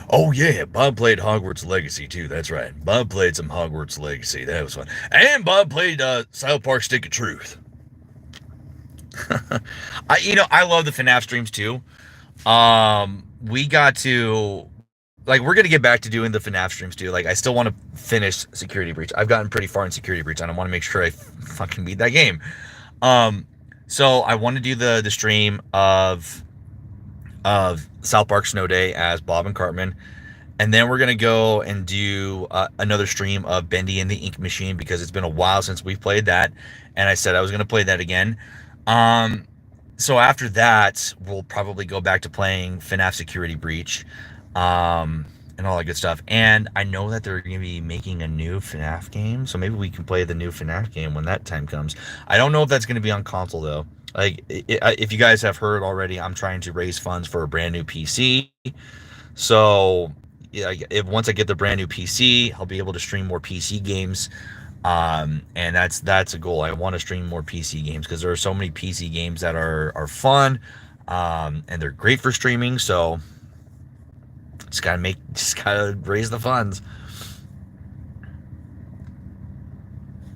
Oh yeah, Bob played Hogwarts Legacy too. That's right. Bob played some Hogwarts Legacy. That was fun. And Bob played South Park Stick of Truth. I love the FNAF streams too. We got to we're gonna get back to doing the FNAF streams too. Like I still want to finish Security Breach. I've gotten pretty far in Security Breach, and I want to make sure I fucking beat that game. So I want to do the stream of South Park Snow Day as Bob and Cartman, and then we're gonna go and do another stream of Bendy and the Ink Machine because it's been a while since we played that, and I said I was gonna play that again. So after that, we'll probably go back to playing FNAF Security Breach, and all that good stuff. And I know that they're gonna be making a new FNAF game, so maybe we can play the new FNAF game when that time comes. I don't know if that's gonna be on console though. Like, if you guys have heard already, I'm trying to raise funds for a brand new PC. So, yeah, once I get the brand new PC, I'll be able to stream more PC games. And that's a goal. I want to stream more PC games because there are so many PC games that are fun, and they're great for streaming. So, just gotta raise the funds.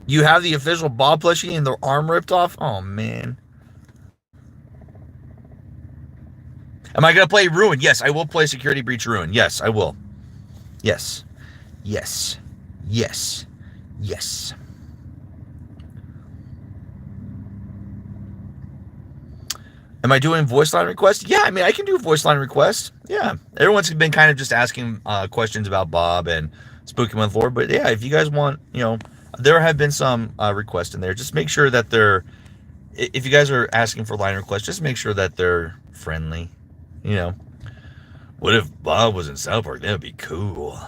You have the official Bob plushie and the arm ripped off? Oh man. Am I going to play Ruin? Yes, I will play Security Breach Ruin. Yes, I will. Yes. Yes. Yes. Yes. Am I doing voice line requests? Yeah, I mean, I can do voice line requests. Yeah. Everyone's been kind of just asking questions about Bob and Spooky Month lore. But yeah, if you guys want, there have been some requests in there. Just make sure that if you guys are asking for line requests, just make sure that they're friendly. What if Bob was in South Park? That would be cool.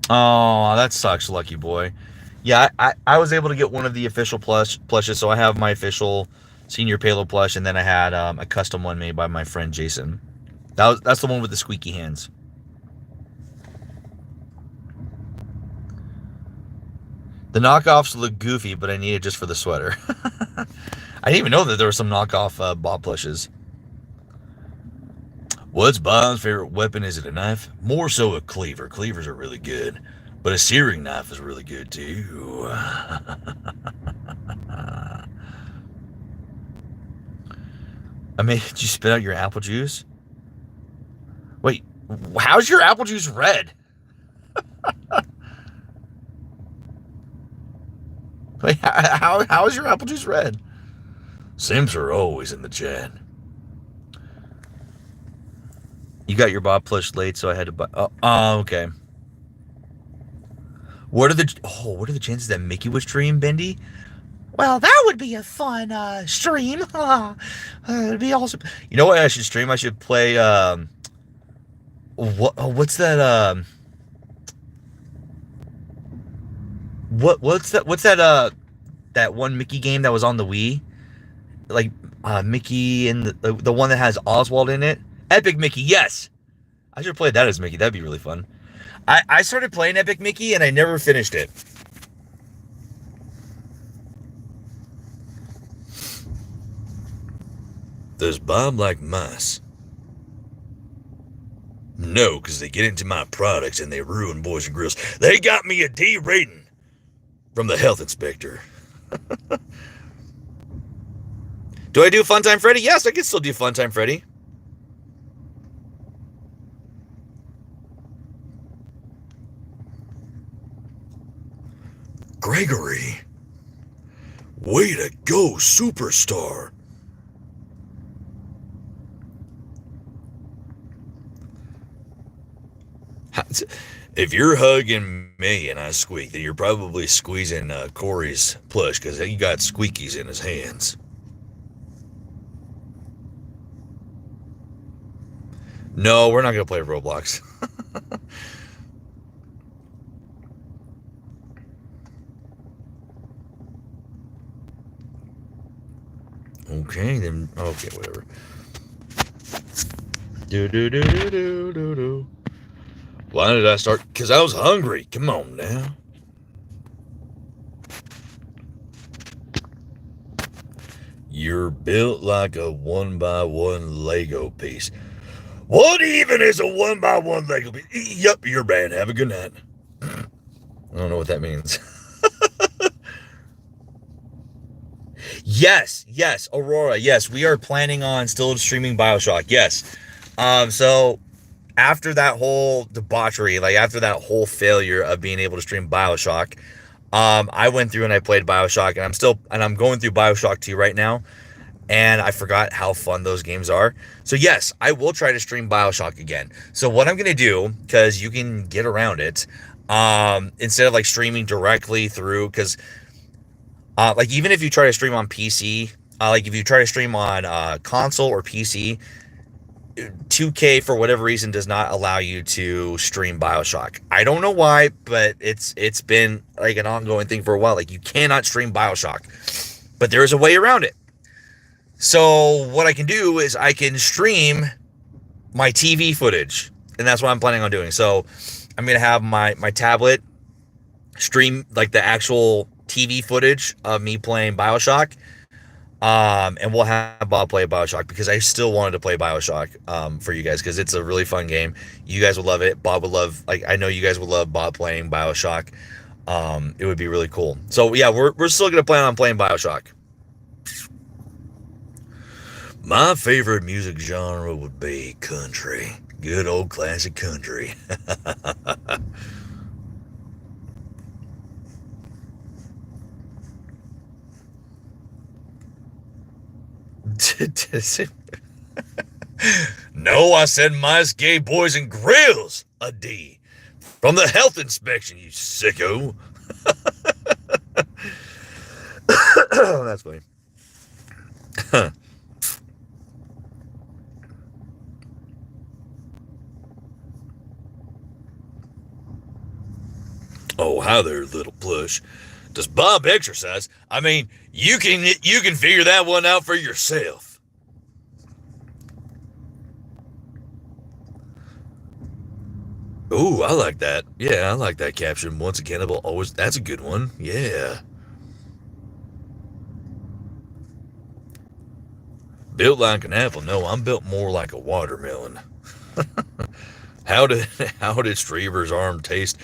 Oh, that sucks, lucky boy. Yeah, I was able to get one of the official plushes, so I have my official Senior Palo plush, and then I had a custom one made by my friend Jason. That's the one with the squeaky hands. The knockoffs look goofy, but I need it just for the sweater. I didn't even know that there were some knockoff Bob plushes. What's Bob's favorite weapon? Is it a knife? More so a cleaver. Cleavers are really good. But a searing knife is really good too. I mean, did you spit out your apple juice? Wait, how's your apple juice red? Wait, how is your apple juice red? Sims are always in the chat. You got your Bob plush late, so I had to buy. Oh, okay. What are the chances that Mickey would stream, Bendy? Well, that would be a fun stream. It'd be awesome. You know what I should stream? I should play. What's that? What's that? What's that? That one Mickey game that was on the Wii. like Mickey and the one that has Oswald in it. Epic Mickey, yes. I should have played that as Mickey. That'd be really fun. I started playing Epic Mickey and I never finished it. Does Bob like mice? No, because they get into my products and they ruin Boys and Grills. They got me a D rating from the health inspector. Do I do Funtime Freddy? Yes, I can still do Funtime Freddy. Gregory. Way to go, superstar. If you're hugging me and I squeak, then you're probably squeezing Corey's plush because he got squeakies in his hands. No, we're not going to play Roblox. Okay, then. Okay, whatever. Do. Why did I start? Because I was hungry. Come on now. You're built like a 1x1 Lego piece. What even is a 1x1 Lego piece? Yup, you're bad. Have a good night. I don't know what that means. Yes, Aurora. Yes, we are planning on still streaming BioShock. Yes. So after that whole debauchery, like after that whole failure of being able to stream BioShock, I went through and I played BioShock, and I'm going through BioShock 2 right now, and I forgot how fun those games are. So yes, I will try to stream BioShock again. So what I'm gonna do, because you can get around it, instead of like streaming directly through, because like even if you try to stream on PC, like if you try to stream on console or PC, 2K for whatever reason does not allow you to stream BioShock. I don't know why, but it's been like an ongoing thing for a while. Like you cannot stream BioShock, but there is a way around it. So what I can do is I can stream my TV footage, and that's what I'm planning on doing. So I'm gonna have my tablet stream like the actual TV footage of me playing BioShock. And we'll have Bob play BioShock because I still wanted to play BioShock for you guys because it's a really fun game. You guys would love it. Bob would love, like, I know you guys would love Bob playing BioShock. It would be really cool. So yeah, we're still gonna plan on playing BioShock. My favorite music genre would be country. Good old classic country. No, I said mice, gay boys, and grills. A D. From the health inspection, you sicko. That's funny. Oh, hi there, little plush. Does Bob exercise? I mean, you can figure that one out for yourself. Ooh, I like that. Yeah, I like that caption. Once a cannibal, always. That's a good one. Yeah. Built like an apple. No, I'm built more like a watermelon. How did Streaver's arm taste?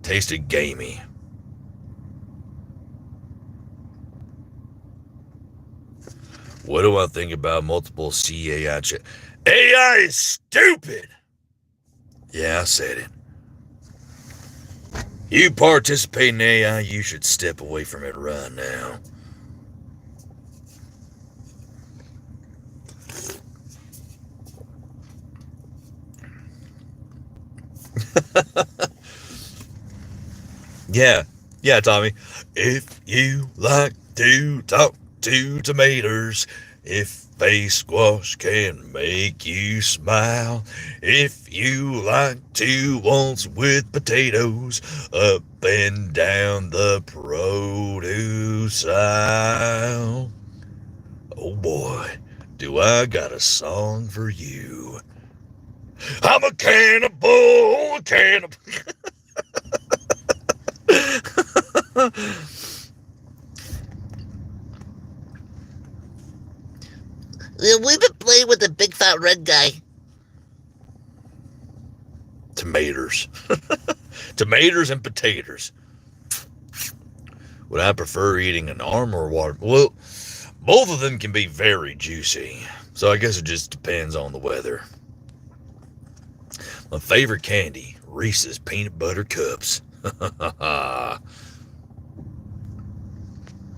Tasted gamey. What do I think about multiple CAI chat? AI is stupid. Yeah, I said it. You participate in AI, you should step away from it right now. Yeah, Tommy. If you like to talk to tomatoes, if face squash can make you smile, if you like to waltz with potatoes up and down the produce aisle. Oh boy, do I got a song for you. I'm a cannibal, cannibal. We've been playing with the big fat red guy. Tomatoes. Tomatoes and potatoes. Would I prefer eating an arm or water? Well, both of them can be very juicy. So I guess it just depends on the weather. My favorite candy, Reese's Peanut Butter Cups.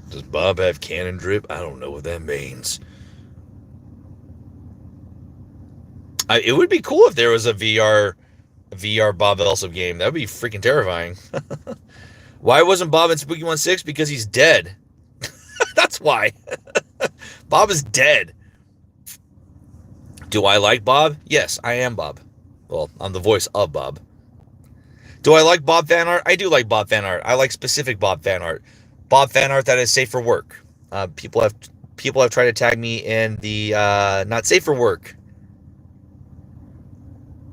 Does Bob have cannon drip? I don't know what that means. It would be cool if there was a VR Bob Elsa game. That would be freaking terrifying. Why wasn't Bob in Spooky 1/6? Because he's dead. That's why. Bob is dead. Do I like Bob? Yes, I am Bob. Well, I'm the voice of Bob. Do I like Bob fan art? I do like Bob fan art. I like specific Bob fan art. Bob fan art that is safe for work. People have tried to tag me in the not safe for work.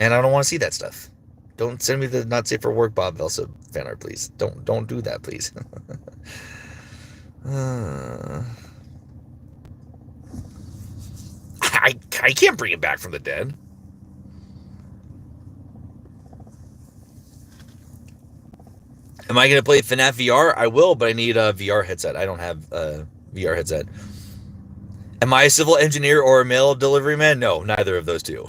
And I don't want to see that stuff. Don't send me the not safe for work Bob Elsa fan art, please. Don't do that, please. I can't bring it back from the dead. Am I going to play FNAF VR? I will, but I need a VR headset. I don't have a VR headset. Am I a civil engineer or a mail delivery man? No, neither of those two.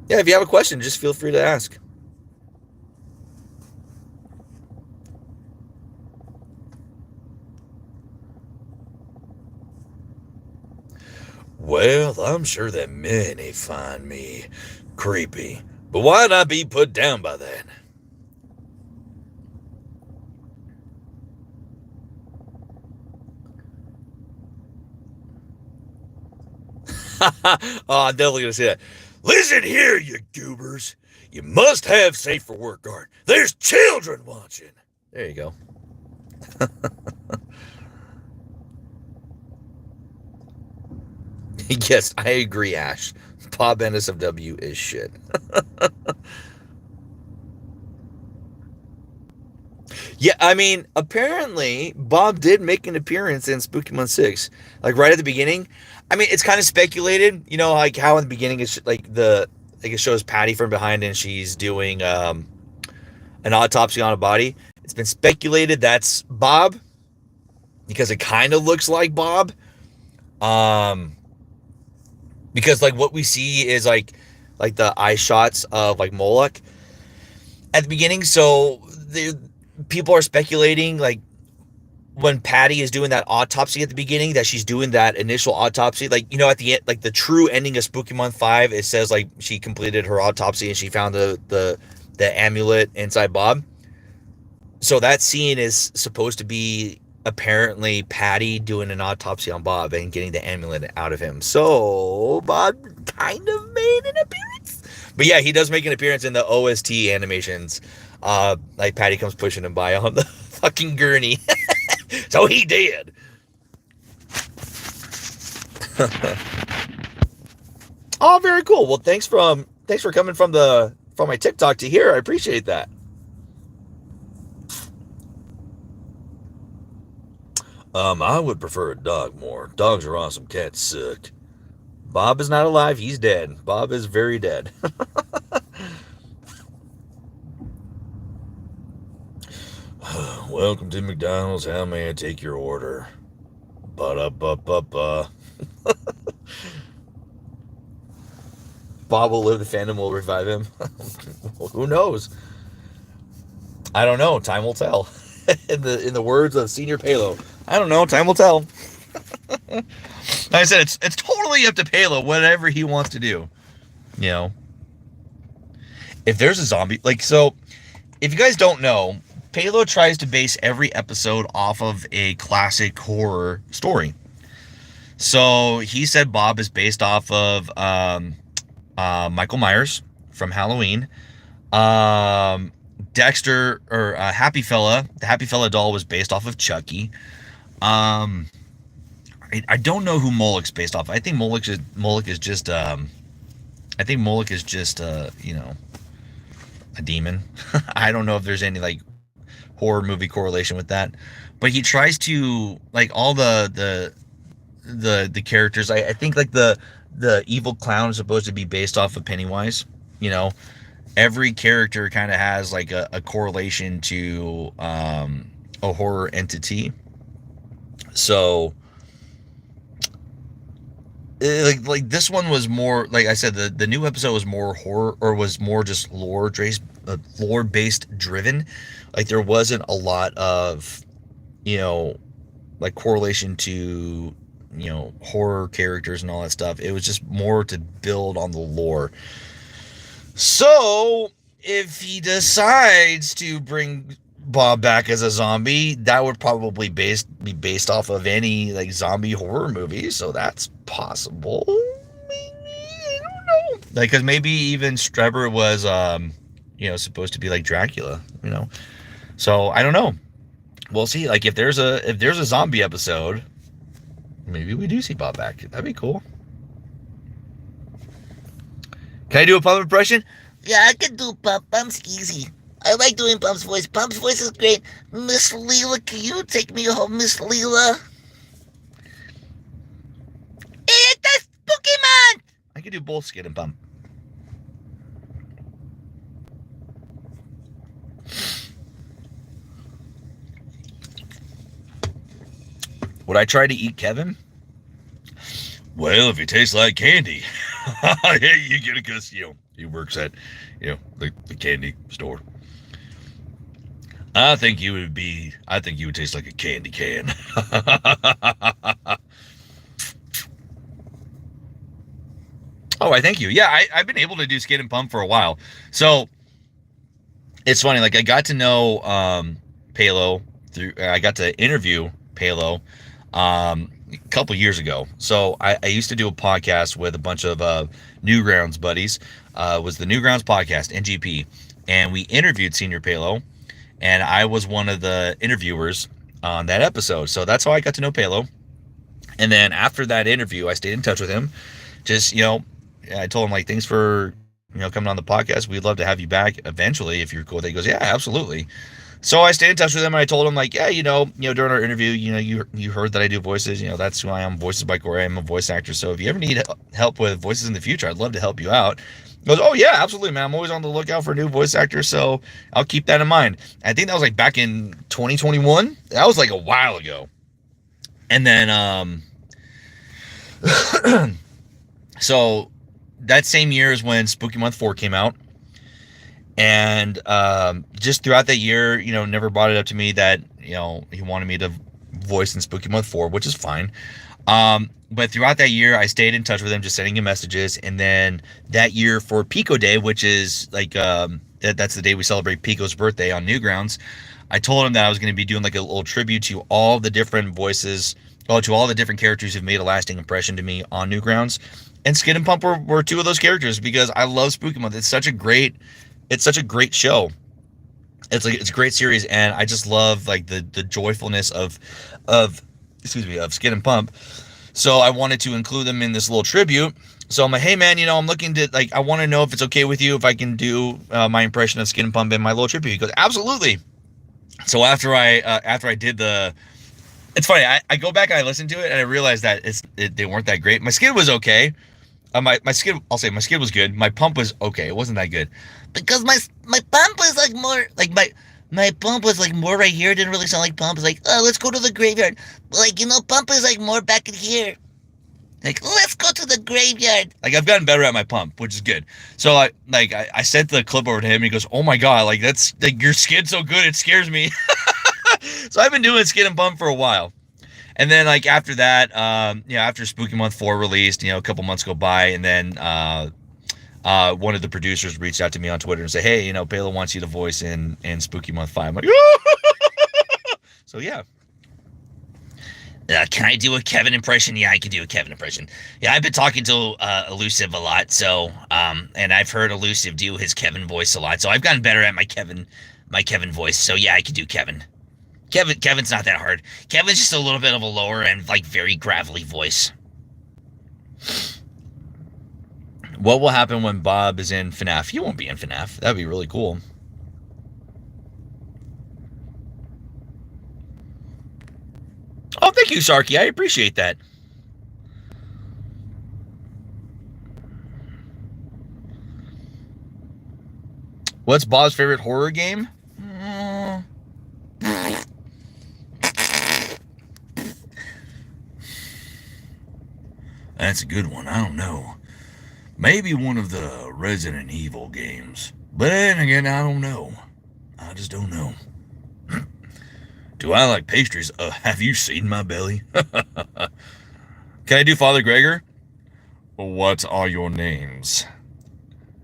Yeah, if you have a question, just feel free to ask. Well, I'm sure that many find me creepy, but why not be put down by that? Oh, I'm definitely going to say that. Listen here, you goobers. You must have safe for work art. There's children watching. There you go. Yes, I agree, Ash. Bob NSFW is shit. Yeah, I mean, apparently Bob did make an appearance in Spooky Month 6, like right at the beginning. I mean, it's kind of speculated, you know, like how in the beginning it's like it shows Patty from behind and she's doing an autopsy on a body. It's been speculated that's Bob because it kind of looks like Bob. Because like what we see is like the eye shots of like Moloch at the beginning. So people are speculating like when Patty is doing that autopsy at the beginning, that she's doing that initial autopsy, like, you know, at the end, like the true ending of Spooky Month 5, it says like she completed her autopsy and she found the amulet inside Bob. So that scene is supposed to be apparently Patty doing an autopsy on Bob and getting the amulet out of him. So Bob kind of made an appearance. But yeah, he does make an appearance in the OST animations. Like Patty comes pushing him by on the fucking gurney. So he did. Oh, very cool. Well, thanks for coming from my TikTok to here. I appreciate that. I would prefer a dog more. Dogs are awesome. Cats suck. Bob is not alive. He's dead. Bob is very dead. Welcome to McDonald's. How may I take your order? Ba-da-ba-ba-ba. Bob will live. The fandom will revive him. Well, who knows? I don't know. Time will tell. in the words of Senior Palo, I don't know. Time will tell. Like I said, it's totally up to Palo, whatever he wants to do. You know, if there's a zombie, like, so if you guys don't know, Palo tries to base every episode off of a classic horror story. So he said Bob is based off of Michael Myers from Halloween. Dexter, or Happy Fella, the Happy Fella doll was based off of Chucky. I don't know who Moloch's based off. I think Moloch is just I think Moloch is just you know, a demon. I don't know if there's any like horror movie correlation with that, but he tries to like all the characters. I think like the evil clown is supposed to be based off of Pennywise. You know, every character kind of has like a correlation to a horror entity. So like this one was more, like I said, the new episode was more horror, or was more just lore based driven. Like there wasn't a lot of, you know, like correlation to, you know, horror characters and all that stuff. It was just more to build on the lore. So if he decides to bring Bob back as a zombie, that would probably be based off of any like zombie horror movie. So that's possible. Maybe, I don't know. Like, cause maybe even Strebber was, you know, supposed to be like Dracula, you know. So I don't know. We'll see. Like if there's a zombie episode, maybe we do see Bob back. That'd be cool. Can I do a Pump impression? Yeah, I can do Pump. Pump's easy. I like doing Pump's voice. Pump's voice is great. Miss Leela, can you take me home, Miss Leela? It's Pokemon! I could do both Skid and Pump. Would I try to eat Kevin? Well, if he tastes like candy, you get it because, you know, he works at, you know, the candy store. I think you would taste like a candy can. Oh, I thank you. Yeah, I've been able to do Skid and Pump for a while. So it's funny, like I got to know Palo through, I got to interview Palo a couple years ago. So I used to do a podcast with a bunch of Newgrounds buddies. Was the Newgrounds podcast, NGP, and we interviewed Senior Palo, and I was one of the interviewers on that episode. So that's how I got to know Palo. And then after that interview, I stayed in touch with him. Just, you know, I told him like, thanks for, you know, coming on the podcast. We'd love to have you back eventually if you're cool. He goes, yeah, absolutely. So I stayed in touch with him, and I told him like, yeah, you know, during our interview, you know, you heard that I do voices. You know, that's who I am. Voices by Corey. I'm a voice actor. So if you ever need help with voices in the future, I'd love to help you out. He goes, oh yeah, absolutely, man. I'm always on the lookout for new voice actors, so I'll keep that in mind. I think that was like back in 2021. That was like a while ago. And then, so that same year is when Spooky Month 4 came out. And just throughout that year, you know, never brought it up to me that, you know, he wanted me to voice in Spooky Month 4, which is fine. But throughout that year, I stayed in touch with him, just sending him messages. And then that year for Pico Day, which is like, that's the day we celebrate Pico's birthday on Newgrounds, I told him that I was going to be doing like a little tribute to all the different voices, to all the different characters who've made a lasting impression to me on Newgrounds. And Skid and Pump were two of those characters, because I love Spooky Month. It's such a great show. It's a great series, and I just love like the joyfulness of Skid and Pump. So I wanted to include them in this little tribute. So I'm like, hey man, you know, I'm looking to like, I want to know if it's okay with you if I can do my impression of Skid and Pump in my little tribute. He goes, absolutely. So after I did it's funny. I go back and I listen to it, and I realized that they weren't that great. My Skid was okay. My Skid, I'll say my Skid was good. My Pump was okay. It wasn't that good. Because my Pump was like more, like my Pump was like more right here. It didn't really sound like Pump. It's like, oh, let's go to the graveyard. But like, you know, Pump is like more back in here. Like, let's go to the graveyard. Like, I've gotten better at my Pump, which is good. So I sent the clip over to him, and he goes, oh my God, like that's like your Skid's so good, it scares me. So I've been doing Skid and Pump for a while. And then like after that, after Spooky Month 4 released, you know, a couple months go by, and then one of the producers reached out to me on Twitter and said, hey, you know, Palo wants you to voice in Spooky Month 5. I'm like, so yeah. Can I do a Kevin impression? Yeah, I can do a Kevin impression. Yeah, I've been talking to Elusive a lot, so and I've heard Elusive do his Kevin voice a lot, so I've gotten better at my Kevin voice. So yeah, I can do Kevin. Kevin's not that hard. Kevin's just a little bit of a lower and like very gravelly voice. What will happen when Bob is in FNAF? He won't be in FNAF. That'd be really cool. Oh, thank you, Sarky. I appreciate that. What's Bob's favorite horror game? That's a good one. I don't know. Maybe one of the Resident Evil games. But then again, I don't know. I just don't know. Do I like pastries? Have you seen my belly? Can I do Father Gregor? What are your names?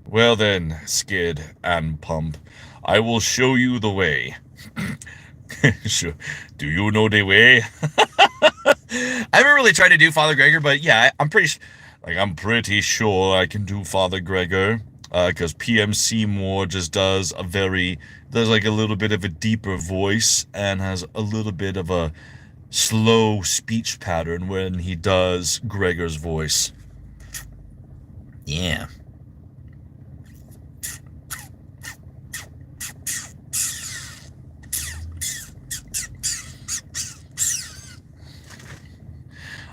Well then, Skid and Pump, I will show you the way. Do you know the way? I haven't really tried to do Father Gregor, but yeah, I'm pretty sure I can do Father Gregor, because PM Seymour just does like a little bit of a deeper voice and has a little bit of a slow speech pattern when he does Gregor's voice. Yeah.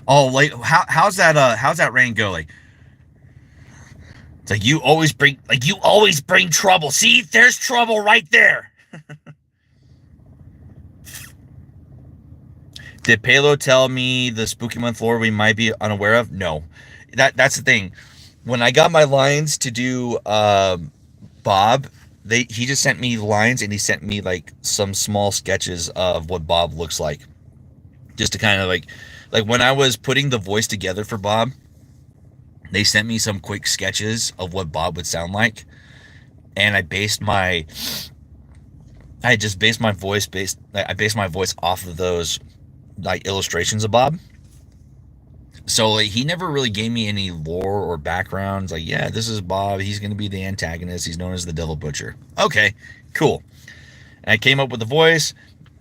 Oh, like how's that rain go? Like, it's like you always bring trouble. See, there's trouble right there. Did Palo tell me the spooky month lore we might be unaware of? No. That's the thing. When I got my lines to do Bob, he just sent me lines, and he sent me like some small sketches of what Bob looks like. Just to kind of like when I was putting the voice together for Bob, they sent me some quick sketches of what Bob would sound like, and I based my voice off of those like illustrations of Bob. So like, he never really gave me any lore or backgrounds. Like, yeah, this is Bob. He's going to be the antagonist. He's known as the Devil Butcher. Okay, cool. And I came up with the voice.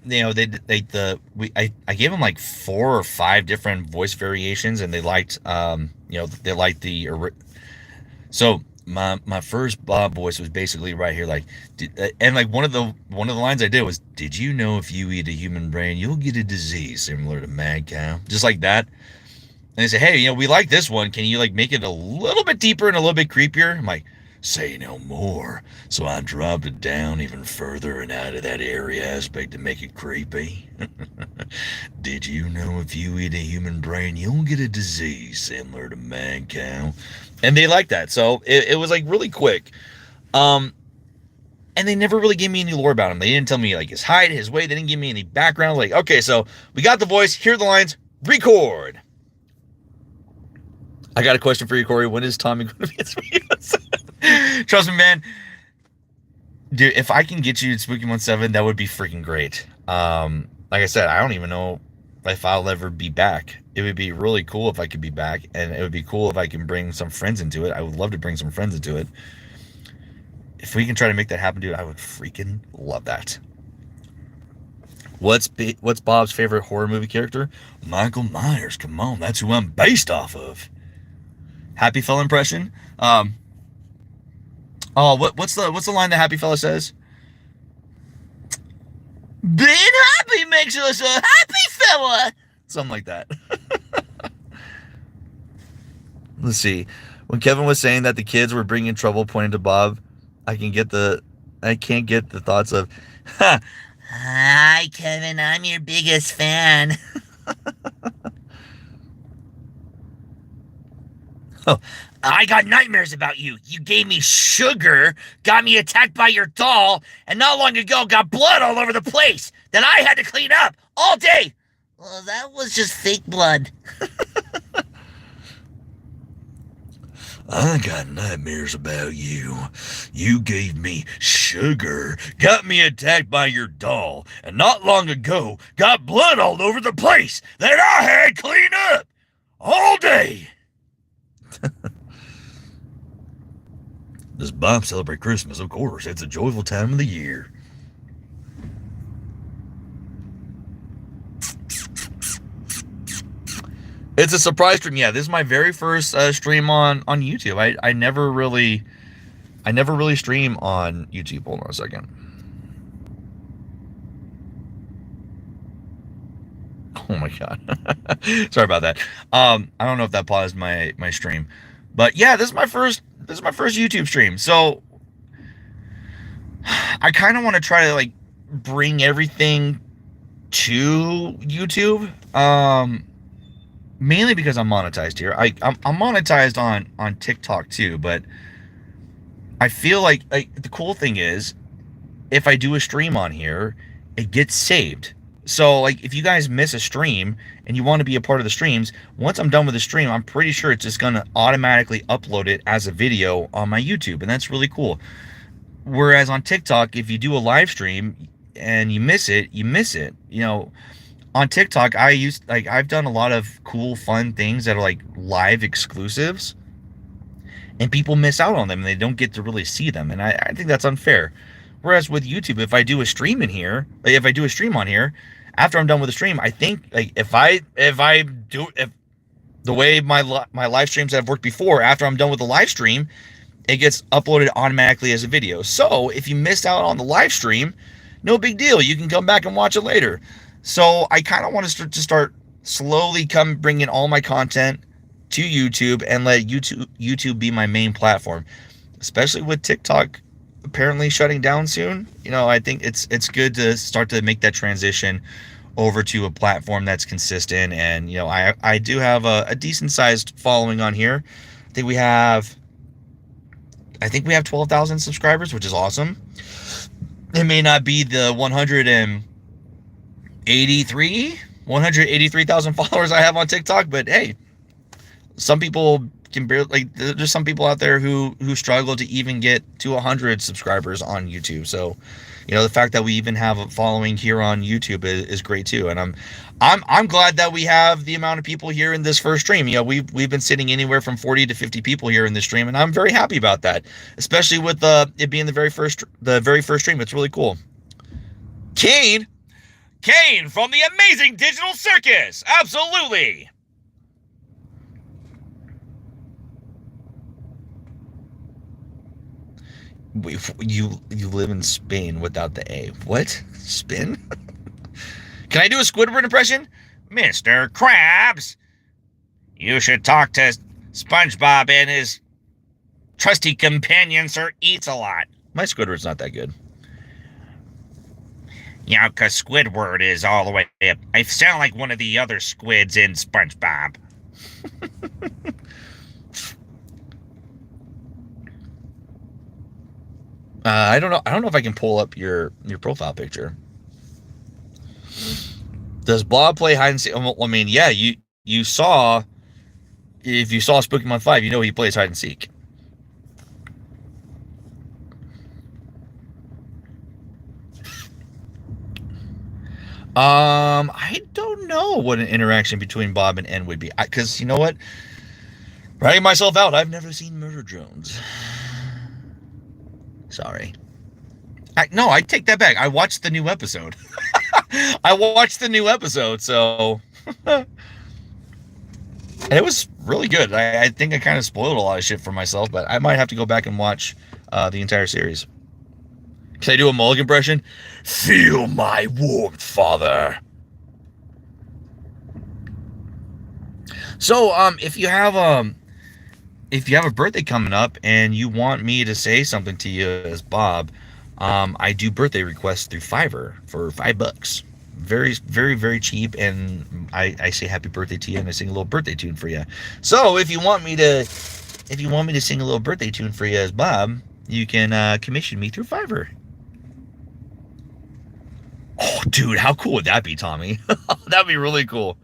You know, I gave them like 4 or 5 different voice variations, and they liked so my first Bob voice was basically right here, like, and like one of the lines I did was, "Did you know if you eat a human brain, you'll get a disease similar to mad cow?" Just like that. And they say, "Hey, you know, we like this one. Can you like make it a little bit deeper and a little bit creepier?" I'm like, "Say no more." So I dropped it down even further and out of that area aspect to make it creepy. "Did you know if you eat a human brain, you'll get a disease similar to mad cow?" And they liked that. So it was like really quick. And they never really gave me any lore about him. They didn't tell me like his height, his weight. They didn't give me any background. Like, okay, so we got the voice. Here are the lines. Record. I got a question for you, Corey. When is Tommy going to be at Spooky Month 7? Trust me, man. Dude, if I can get you to Spooky Month 7, that would be freaking great. Like I said, I don't even know if I'll ever be back. It would be really cool if I could be back, and it would be cool if I can bring some friends into it. I would love to bring some friends into it. If we can try to make that happen, dude, I would freaking love that. What's Bob's favorite horror movie character? Michael Myers. Come on, that's who I'm based off of. Happy Fella impression. What's the line that Happy Fella says? "Being happy makes us a happy fella." Something like that. Let's see. When Kevin was saying that the kids were bringing trouble, pointing to Bob, I can't get the thoughts of, "Hi, Kevin. I'm your biggest fan." "Oh, I got nightmares about you. You gave me sugar, got me attacked by your doll, and not long ago got blood all over the place that I had to clean up all day." Well, that was just fake blood. "I got nightmares about you. You gave me sugar, got me attacked by your doll, and not long ago got blood all over the place that I had clean up all day." Does Bob celebrate Christmas? Of course. It's a joyful time of the year. It's a surprise stream. Yeah, this is my very first stream on YouTube. I never really stream on YouTube. Hold on a second. Oh my god. Sorry about that. I don't know if that paused my stream. But yeah, this is my first YouTube stream. So I kind of want to try to like bring everything to YouTube. Mainly because I'm monetized here. I'm monetized on TikTok too, but I feel like the cool thing is if I do a stream on here, it gets saved. So like if you guys miss a stream and you want to be a part of the streams, once I'm done with the stream, I'm pretty sure it's just gonna automatically upload it as a video on my YouTube, and that's really cool. Whereas on TikTok, if you do a live stream and you miss it, you miss it. You know, on TikTok, I've done a lot of cool, fun things that are like live exclusives, and people miss out on them and they don't get to really see them, and I think that's unfair. Whereas with YouTube, if I do a stream in here, like if I do a stream on here, after I'm done with the stream, I think like if the way my live streams have worked before, after I'm done with the live stream, it gets uploaded automatically as a video. So if you missed out on the live stream, no big deal. You can come back and watch it later. So I kind of want to start slowly bringing all my content to YouTube and let YouTube be my main platform, especially with TikTok apparently shutting down soon. You know, I think it's good to start to make that transition over to a platform that's consistent. And you know, I do have a decent sized following on here. I think we have 12,000 subscribers, which is awesome. It may not be the 183,000 followers I have on TikTok, but hey, some people can barely, like, there's some people out there who struggle to even get to 100 subscribers on YouTube. So, you know, the fact that we even have a following here on YouTube is great too. And I'm glad that we have the amount of people here in this first stream. You know, we've been sitting anywhere from 40 to 50 people here in this stream, and I'm very happy about that, especially with it being the very first stream. It's really cool. Kane from the Amazing Digital Circus. Absolutely. You live in Spain without the A. What? Spin? Can I do a Squidward impression? Mr. Krabs, you should talk to SpongeBob and his trusty companion, Sir Eats a Lot. My Squidward's not that good. Yeah, because Squidward is all the way up. I sound like one of the other squids in SpongeBob. I don't know if I can pull up your profile picture. Does Bob play hide and seek? Well, I mean, yeah, you saw, if you saw Spooky Month 5, you know he plays hide and seek. I don't know what an interaction between Bob and N would be, because you know what? Writing myself out, I've never seen Murder Drones. Sorry. No, I take that back. I watched the new episode. So it was really good. I think I kind of spoiled a lot of shit for myself, but I might have to go back and watch the entire series. Can I do a Mulligan impression? Feel my warmth, father. So, if you have a birthday coming up and you want me to say something to you as Bob, I do birthday requests through Fiverr for $5. Very, very, very cheap, and I say happy birthday to you, and I sing a little birthday tune for you. So if you want me to sing a little birthday tune for you as Bob, you can commission me through Fiverr. Oh, dude, how cool would that be, Tommy? That'd be really cool.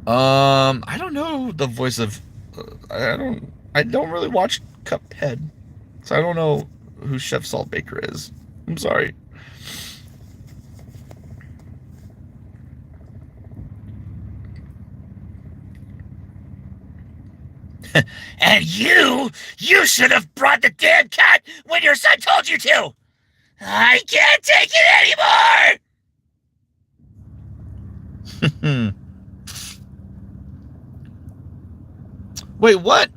I don't know the voice of. I don't really watch Cuphead, so I don't know who Chef Saltbaker is. I'm sorry. And you should have brought the damn cat when your son told you to. I can't take it anymore. Wait, what?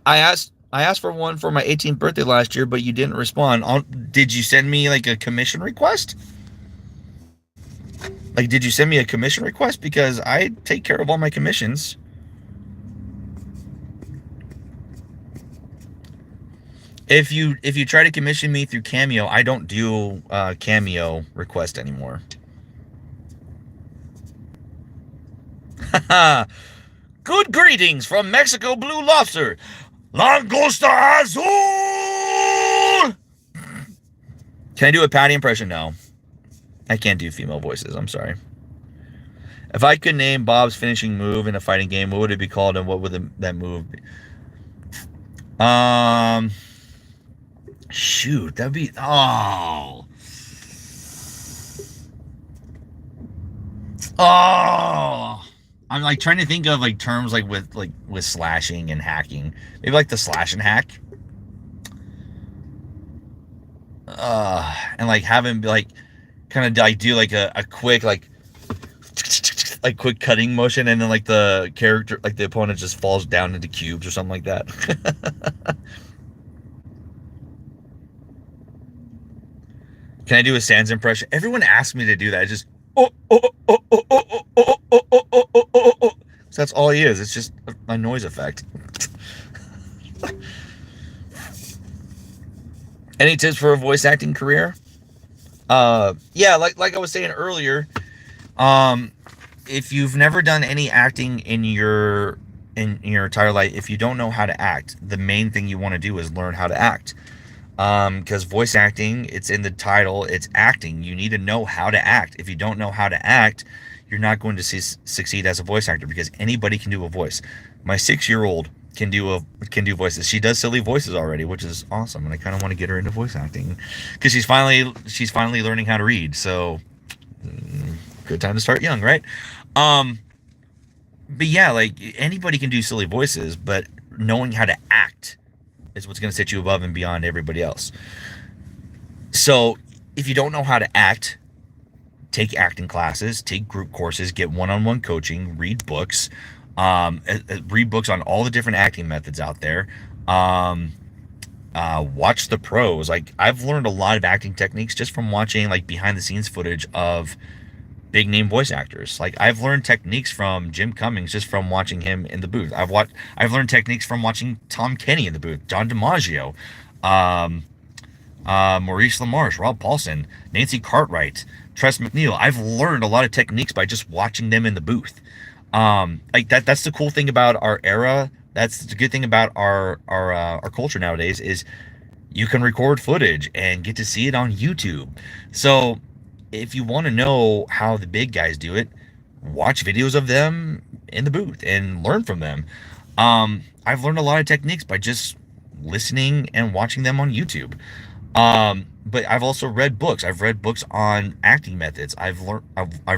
I asked for one for my 18th birthday last year, but you didn't respond. Did you send me like a commission request? Like, did you send me a commission request? Because I take care of all my commissions. If you try to commission me through Cameo, I don't do Cameo request anymore. Good greetings from Mexico Blue Lobster. Langosta Azul! Can I do a Patty impression? No. I can't do female voices. I'm sorry. If I could name Bob's finishing move in a fighting game, what would it be called and what would that move be? Shoot, that'd be... Oh. I'm like trying to think of like terms like with slashing and hacking. Maybe like the slash and hack. And like having like kind of like do like a quick like quick cutting motion, and then like the character, like the opponent just falls down into cubes or something like that. Can I do a Sans impression? Everyone asks me to do that. I just so that's all he is. It's just a noise effect. Any tips for a voice acting career? Yeah, like I was saying earlier, if you've never done any acting in your entire life, if you don't know how to act, the main thing you want to do is learn how to act. Because voice acting, it's in the title, it's acting. You need to know how to act. If you don't know how to act, you're not going to succeed as a voice actor, because anybody can do a voice. My 6-year-old can do voices. She does silly voices already, which is awesome, and I kind of want to get her into voice acting because she's finally learning how to read. So, good time to start young, right? But yeah, like anybody can do silly voices, but knowing how to act is what's going to set you above and beyond everybody else. So if you don't know how to act, take acting classes, take group courses, get one-on-one coaching, read books, read books on all the different acting methods out there. Watch the pros. Like I've learned a lot of acting techniques just from watching like behind the scenes footage of big name voice actors. Like I've learned techniques from Jim Cummings just from watching him in the booth. I've learned techniques from watching Tom Kenny in the booth, John DiMaggio, Maurice LaMarche, Rob Paulson, Nancy Cartwright, Tress MacNeille. I've learned a lot of techniques by just watching them in the booth. Like that's the cool thing about our era. That's the good thing about our culture nowadays is you can record footage and get to see it on YouTube. So if you want to know how the big guys do it, watch videos of them in the booth and learn from them. I've learned a lot of techniques by just listening and watching them on YouTube. But I've also read books. I've read books on acting methods. I've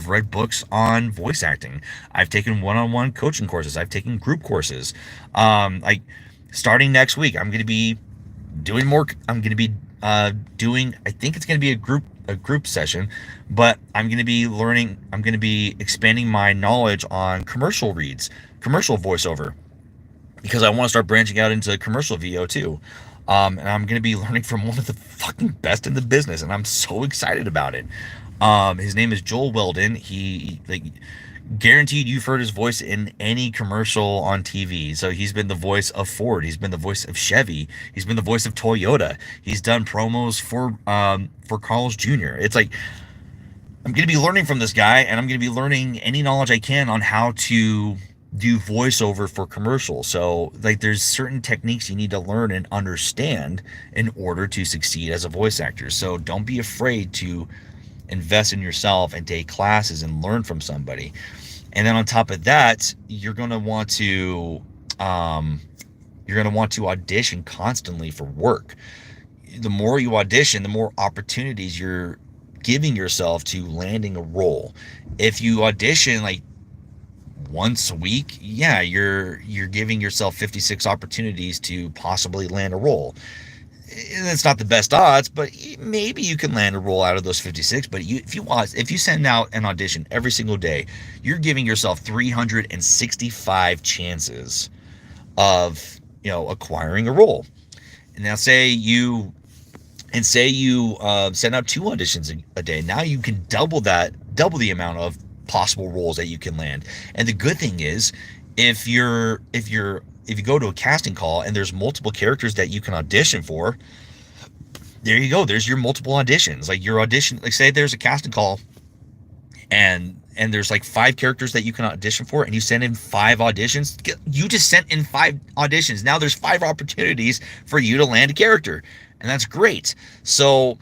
read books on voice acting. I've taken one-on-one coaching courses. I've taken group courses. Like starting next week, I'm going to be doing more. I'm going to be doing. I think it's going to be a group session, but I'm going to be learning. I'm going to be expanding my knowledge on commercial reads, commercial voiceover, because I want to start branching out into commercial VO too. And I'm going to be learning from one of the fucking best in the business, and I'm so excited about it. His name is Joel Weldon. He like guaranteed you've heard his voice in any commercial on TV. So he's been the voice of Ford. He's been the voice of Chevy. He's been the voice of Toyota. He's done promos for Carl's Jr. It's like, I'm going to be learning from this guy, and I'm going to be learning any knowledge I can on how to do voiceover for commercials. So like there's certain techniques you need to learn and understand in order to succeed as a voice actor. So don't be afraid to invest in yourself and take classes and learn from somebody. And then on top of that, you're going to want to audition constantly for work. The more you audition, the more opportunities you're giving yourself to landing a role. If you audition like once a week, yeah, you're giving yourself 56 opportunities to possibly land a role. it's not the best odds, but maybe you can land a role out of those 56. But if you send out an audition every single day, you're giving yourself 365 chances of acquiring a role. And now say you send out 2 auditions a day. Now you can double the amount of possible roles that you can land. And the good thing is, if you go to a casting call and there's multiple characters that you can audition for, there you go. There's your multiple auditions. Like your audition, like say there's a casting call and there's like 5 characters that you can audition for, and you send in 5 auditions. You just sent in 5 auditions. Now there's 5 opportunities for you to land a character, and that's great. So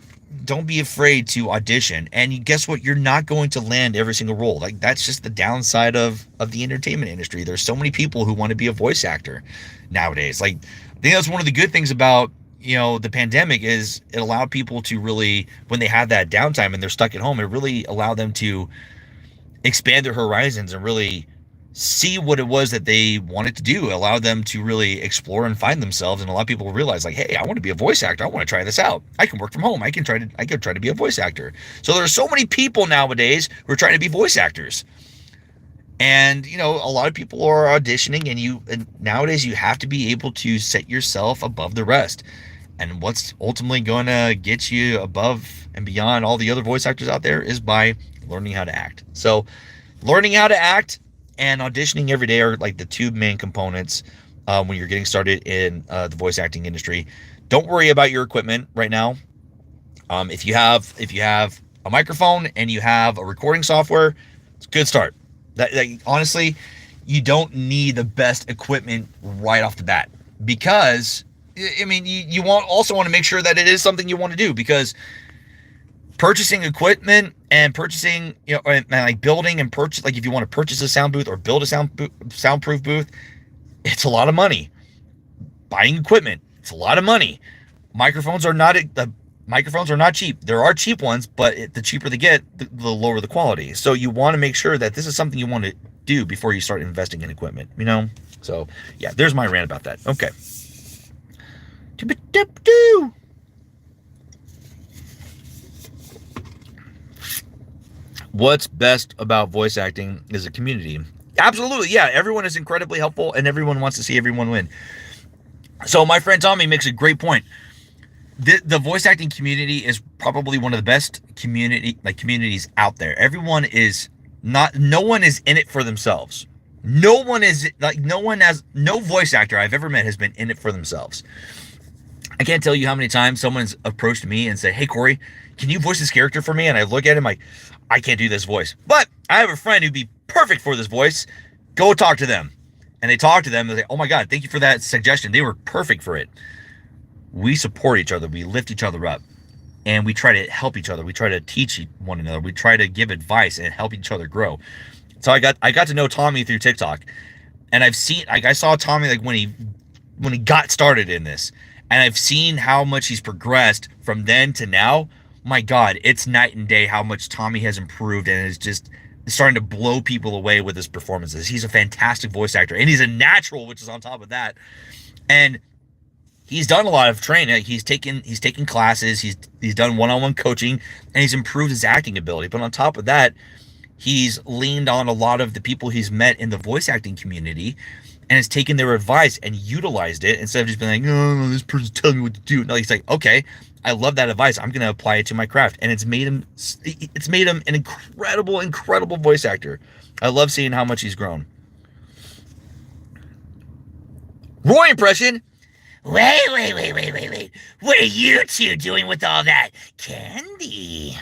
don't be afraid to audition. And guess what? You're not going to land every single role. Like that's just the downside of the entertainment industry. There's so many people who want to be a voice actor nowadays. Like I think that's one of the good things about the pandemic is it allowed people to really, when they have that downtime and they're stuck at home, it really allowed them to expand their horizons and really see what it was that they wanted to do. It allowed them to really explore and find themselves. And a lot of people realize, like, hey, I want to be a voice actor. I want to try this out. I can work from home. I could try to be a voice actor. So there's so many people nowadays who are trying to be voice actors. And a lot of people are auditioning, and nowadays you have to be able to set yourself above the rest. And what's ultimately going to get you above and beyond all the other voice actors out there is by learning how to act. So learning how to act and auditioning every day are like the 2 main components when you're getting started in the voice acting industry. Don't worry about your equipment right now. If you have a microphone and you have a recording software, it's a good start. That honestly, you don't need the best equipment right off the bat, because I mean you also want to make sure that it is something you want to do, because purchasing equipment and purchasing, and like building and purchase, like if you want to purchase a sound booth or build a soundproof booth, it's a lot of money. Buying equipment, it's a lot of money. Microphones are not cheap. There are cheap ones, but the cheaper they get, the lower the quality. So you want to make sure that this is something you want to do before you start investing in equipment, So yeah, there's my rant about that. Okay. What's best about voice acting is a community. Absolutely, yeah. Everyone is incredibly helpful, and everyone wants to see everyone win. So my friend Tommy makes a great point. The voice acting community is probably one of the best communities out there. No one is in it for themselves. No voice actor I've ever met has been in it for themselves. I can't tell you how many times someone's approached me and said, hey, Corey, can you voice this character for me? And I look at him like, I can't do this voice, but I have a friend who'd be perfect for this voice. Go talk to them. And they talk to them. They say, oh my God, thank you for that suggestion. They were perfect for it. We support each other. We lift each other up. And we try to help each other. We try to teach one another. We try to give advice and help each other grow. So I got to know Tommy through TikTok. And I saw Tommy like when he got started in this. And I've seen how much he's progressed from then to now. My God, it's night and day how much Tommy has improved and is just starting to blow people away with his performances. He's a fantastic voice actor, and he's a natural, which is on top of that. And he's done a lot of training. He's taken classes. He's done one-on-one coaching, and he's improved his acting ability. But on top of that, he's leaned on a lot of the people he's met in the voice acting community, and has taken their advice and utilized it instead of just being like, no, this person's telling me what to do. No, he's like, okay, I love that advice. I'm going to apply it to my craft. And it's made him an incredible voice actor. I love seeing how much he's grown. Roy impression. Wait. What are you 2 doing with all that candy?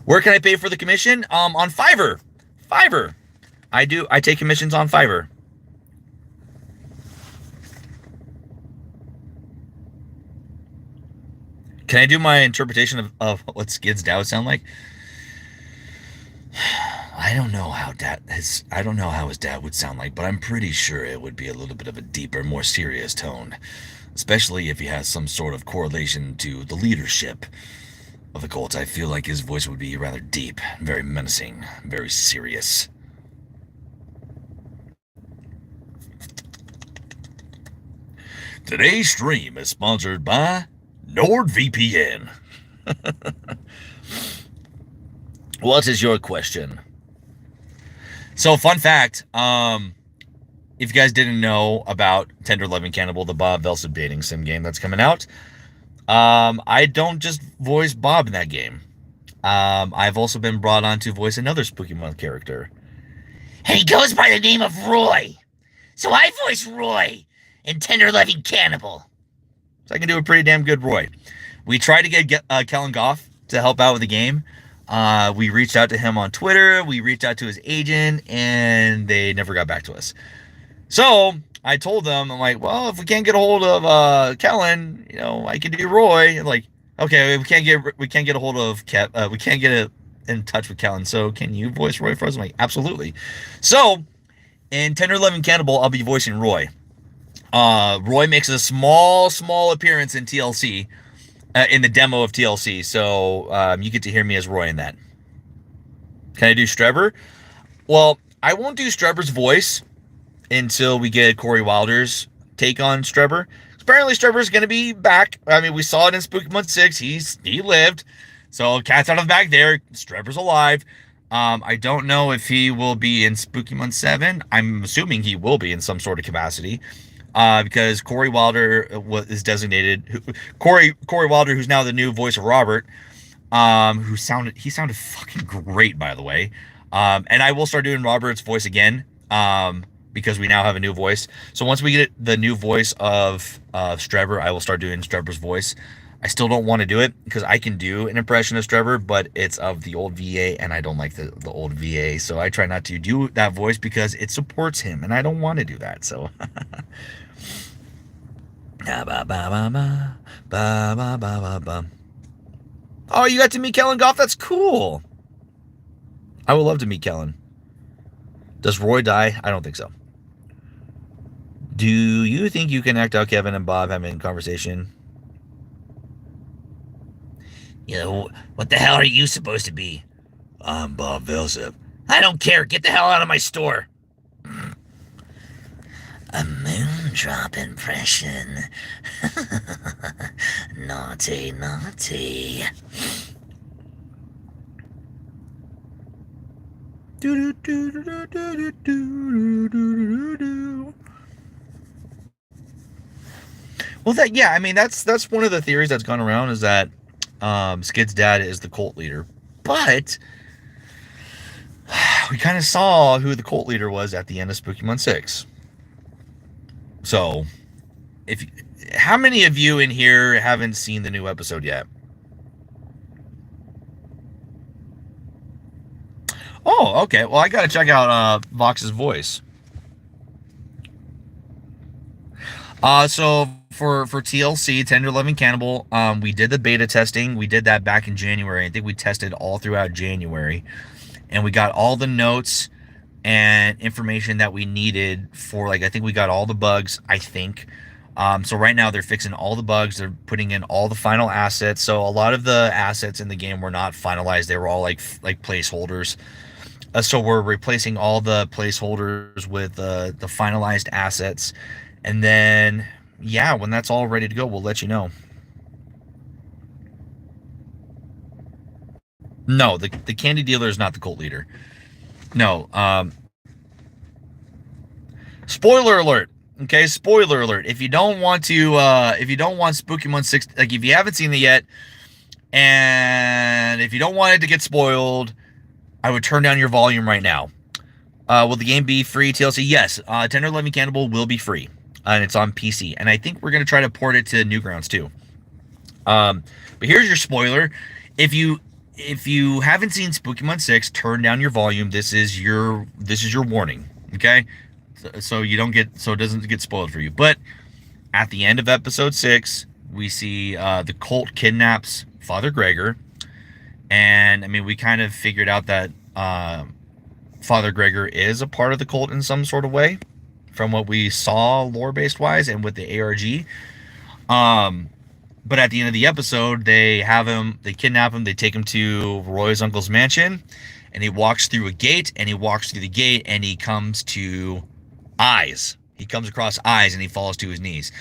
Where can I pay for the commission? On Fiverr. I take commissions on Fiverr. Can I do my interpretation of what Skid's dad would sound like? I don't know how his dad would sound like, but I'm pretty sure it would be a little bit of a deeper, more serious tone, especially if he has some sort of correlation to the leadership of the cult. I feel like his voice would be rather deep, very menacing, very serious. Today's stream is sponsored by NordVPN. What is your question? So, fun fact, if you guys didn't know about Tender Loving Cannibal, the Bob Velsa dating sim game that's coming out, I don't just voice Bob in that game. I've also been brought on to voice another Spooky Month character. And he goes by the name of Roy. So I voice Roy in Tender Loving Cannibal. So I can do a pretty damn good Roy. We tried to get Kellen Goff to help out with the game. We reached out to him on Twitter. We reached out to his agent, and they never got back to us. So I told them, I'm like, well, if we can't get a hold of Kellen, I can do Roy. Like, okay, we can't get a hold of we can't get in touch with Kellen. So can you voice Roy for us? I'm like, absolutely. So in Tender Loving Cannibal, I'll be voicing Roy. Roy makes a small appearance in TLC, in the demo of TLC. So you get to hear me as Roy in that. Can I do Strebber? Well, I won't do Strebber's voice until we get Corey Wilder's take on Strebber. Apparently Strebber's going to be back. I mean, we saw it in Spooky Month 6. He lived. So cat's out of the bag there. Strebber's alive. I don't know if he will be in Spooky Month 7. I'm assuming he will be in some sort of capacity. Because Corey Wilder is designated. Corey Wilder, who's now the new voice of Robert, he sounded fucking great, by the way. And I will start doing Robert's voice again. Because we now have a new voice. So once we get the new voice of Strebber, I will start doing Strebber's voice. I still don't want to do it because I can do an impression of Strebber, but it's of the old VA, and I don't like the old VA. So I try not to do that voice because it supports him, and I don't want to do that. So. Oh, you got to meet Kellen Goff? That's cool. I would love to meet Kellen. Does Roy die? I don't think so. Do you think you can act out Kevin and Bob having a conversation? What the hell are you supposed to be? I'm Bob Velsa. I don't care. Get the hell out of my store. A moondrop impression. Naughty. Well, that's one of the theories that's gone around is that Skid's dad is the cult leader, but we kind of saw who the cult leader was at the end of Spooky Month 6. So, how many of you in here haven't seen the new episode yet? Oh, okay. Well, I gotta check out Vox's voice. So for TLC, Tender Loving Cannibal, we did the beta testing. We did that back in January. I think we tested all throughout January, and we got all the notes and information that we needed for, I think we got all the bugs, I think. So right now they're fixing all the bugs. They're putting in all the final assets. So a lot of the assets in the game were not finalized. They were all like placeholders. So we're replacing all the placeholders with the finalized assets. And then, yeah, when that's all ready to go, we'll let you know. No, the candy dealer is not the cult leader. No. Spoiler alert. Okay, spoiler alert. If you don't want Spooky Month 6, if you haven't seen it yet, and if you don't want it to get spoiled, I would turn down your volume right now. Will the game be free TLC? Yes. Tender Loving Cannibal will be free. And it's on PC. And I think we're going to try to port it to Newgrounds too. But here's your spoiler. If you haven't seen Spooky Month 6, turn down your volume. This is your warning. Okay? So it doesn't get spoiled for you. But at the end of episode 6, we see the cult kidnaps Father Gregor. And we kind of figured out that Father Gregor is a part of the cult in some sort of way, from what we saw lore-based wise and with the ARG. But at the end of the episode, they kidnap him, they take him to Roy's uncle's mansion, and he walks through a gate, and he comes to eyes. He comes across eyes, and he falls to his knees.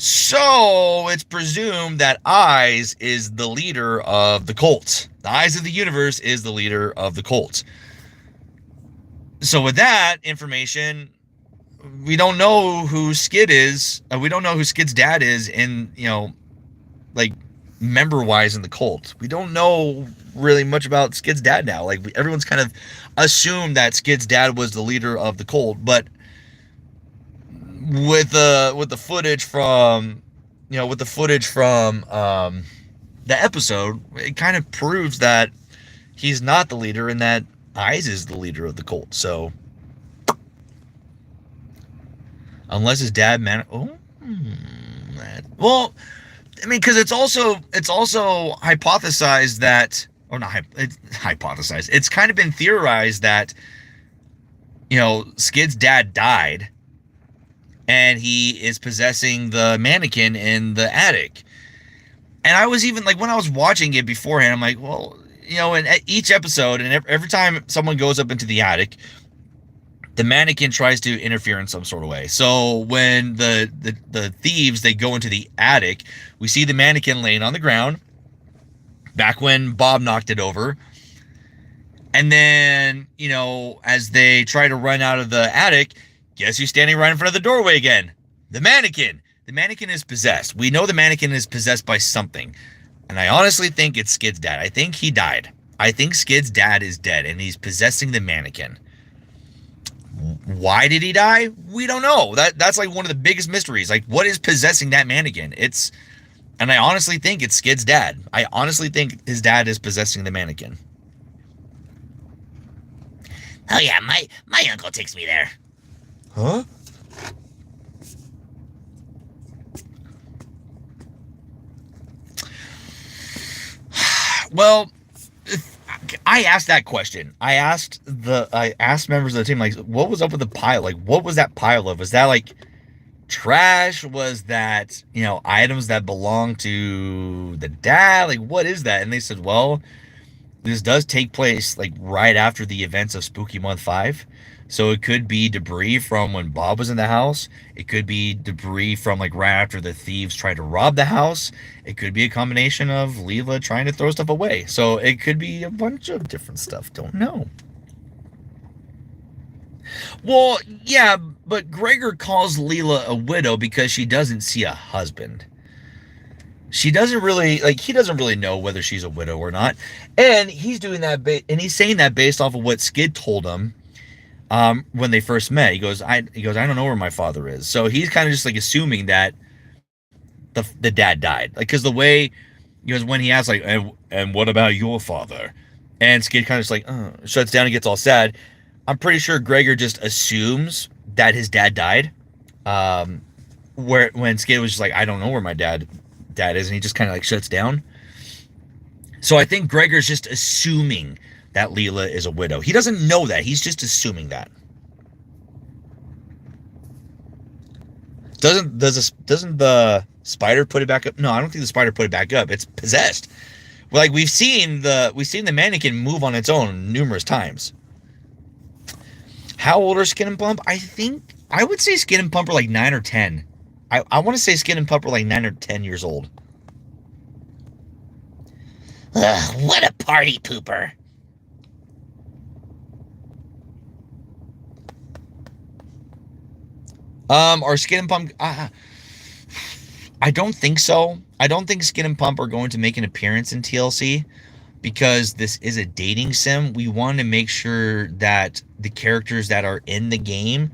So it's presumed that Eyes is the leader of the cult. The Eyes of the Universe is the leader of the cult. So with that information, we don't know who Skid is. We don't know who Skid's dad is in, like member-wise in the cult. We don't know really much about Skid's dad now. Like everyone's kind of assumed that Skid's dad was the leader of the cult, but with the footage from the episode, it kind of proves that he's not the leader and that Eyes is the leader of the cult. So unless his dad well, I mean, because it's also hypothesized that, or not it's hypothesized, it's kind of been theorized that Skid's dad died and he is possessing the mannequin in the attic. And I was even like, when I was watching it beforehand, I'm like, well, in each episode and every time someone goes up into the attic, the mannequin tries to interfere in some sort of way. So when the thieves, they go into the attic, we see the mannequin laying on the ground back when Bob knocked it over. And then, as they try to run out of the attic, guess who's standing right in front of the doorway again? The mannequin. The mannequin is possessed. We know the mannequin is possessed by something. And I honestly think it's Skid's dad. I think he died. I think Skid's dad is dead and he's possessing the mannequin. Why did he die? We don't know. That's like one of the biggest mysteries. Like, what is possessing that mannequin? And I honestly think it's Skid's dad. I honestly think his dad is possessing the mannequin. Oh yeah, my uncle takes me there. Huh? Well, I asked that question. I asked members of the team, like, what was up with the pile? Like, what was that pile of? Was that like trash? Was that, items that belong to the dad? Like, what is that? And they said, well, this does take place like right after the events of Spooky Month 5. So it could be debris from when Bob was in the house. It could be debris from like right after the thieves tried to rob the house. It could be a combination of Leela trying to throw stuff away. So it could be a bunch of different stuff. Don't know. Well, yeah, but Gregor calls Leela a widow because she doesn't see a husband. She doesn't really, he doesn't really know whether she's a widow or not. And he's doing that, and he's saying that based off of what Skid told him. When they first met, he goes, I don't know where my father is. So he's kind of just like assuming that the dad died. Like, cause the way, when he asks like, and what about your father? And Skid kind of just like, shuts down and gets all sad. I'm pretty sure Gregor just assumes that his dad died. When Skid was just like, I don't know where my dad is. And he just kind of like shuts down. So I think Gregor's just assuming that Leela is a widow. He doesn't know that. He's just assuming that. Doesn't the spider put it back up? No, I don't think the spider put it back up. It's possessed. Like we've seen the mannequin move on its own numerous times. How old are Skid and Pump? I would say Skid and Pump are like 9 or 10. I want to say Skid and Pump are like 9 or 10 years old. Ugh, what a party pooper. Are Skid and Pump... I don't think so. I don't think Skid and Pump are going to make an appearance in TLC because this is a dating sim. We want to make sure that the characters that are in the game,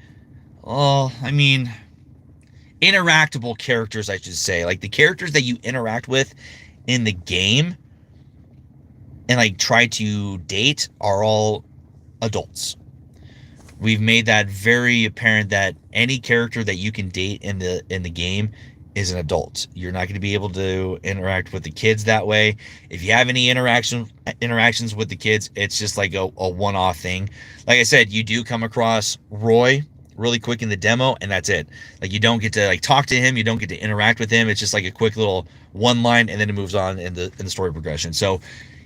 interactable characters, I should say. Like the characters that you interact with in the game and like try to date are all adults. We've made that very apparent that any character that you can date in the game is an adult. You're not going to be able to interact with the kids that way. If you have any interactions with the kids, it's just like a one-off thing. Like I said, you do come across Roy really quick in the demo, and that's it. Like you don't get to like talk to him, you don't get to interact with him. It's just like a quick little one line, and then it moves on in the story progression. So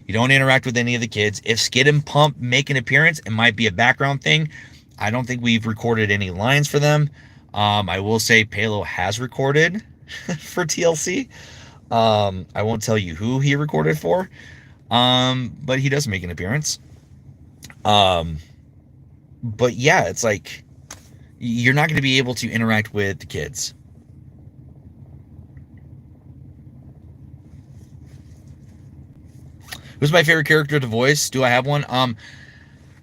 you don't interact with any of the kids. If Skid and Pump make an appearance, it might be a background thing. I don't think we've recorded any lines for them. I will say Palo has recorded for TLC. I won't tell you who he recorded for, but he does make an appearance. But yeah, it's like you're not going to be able to interact with the kids. Who's my favorite character to voice? Do I have one?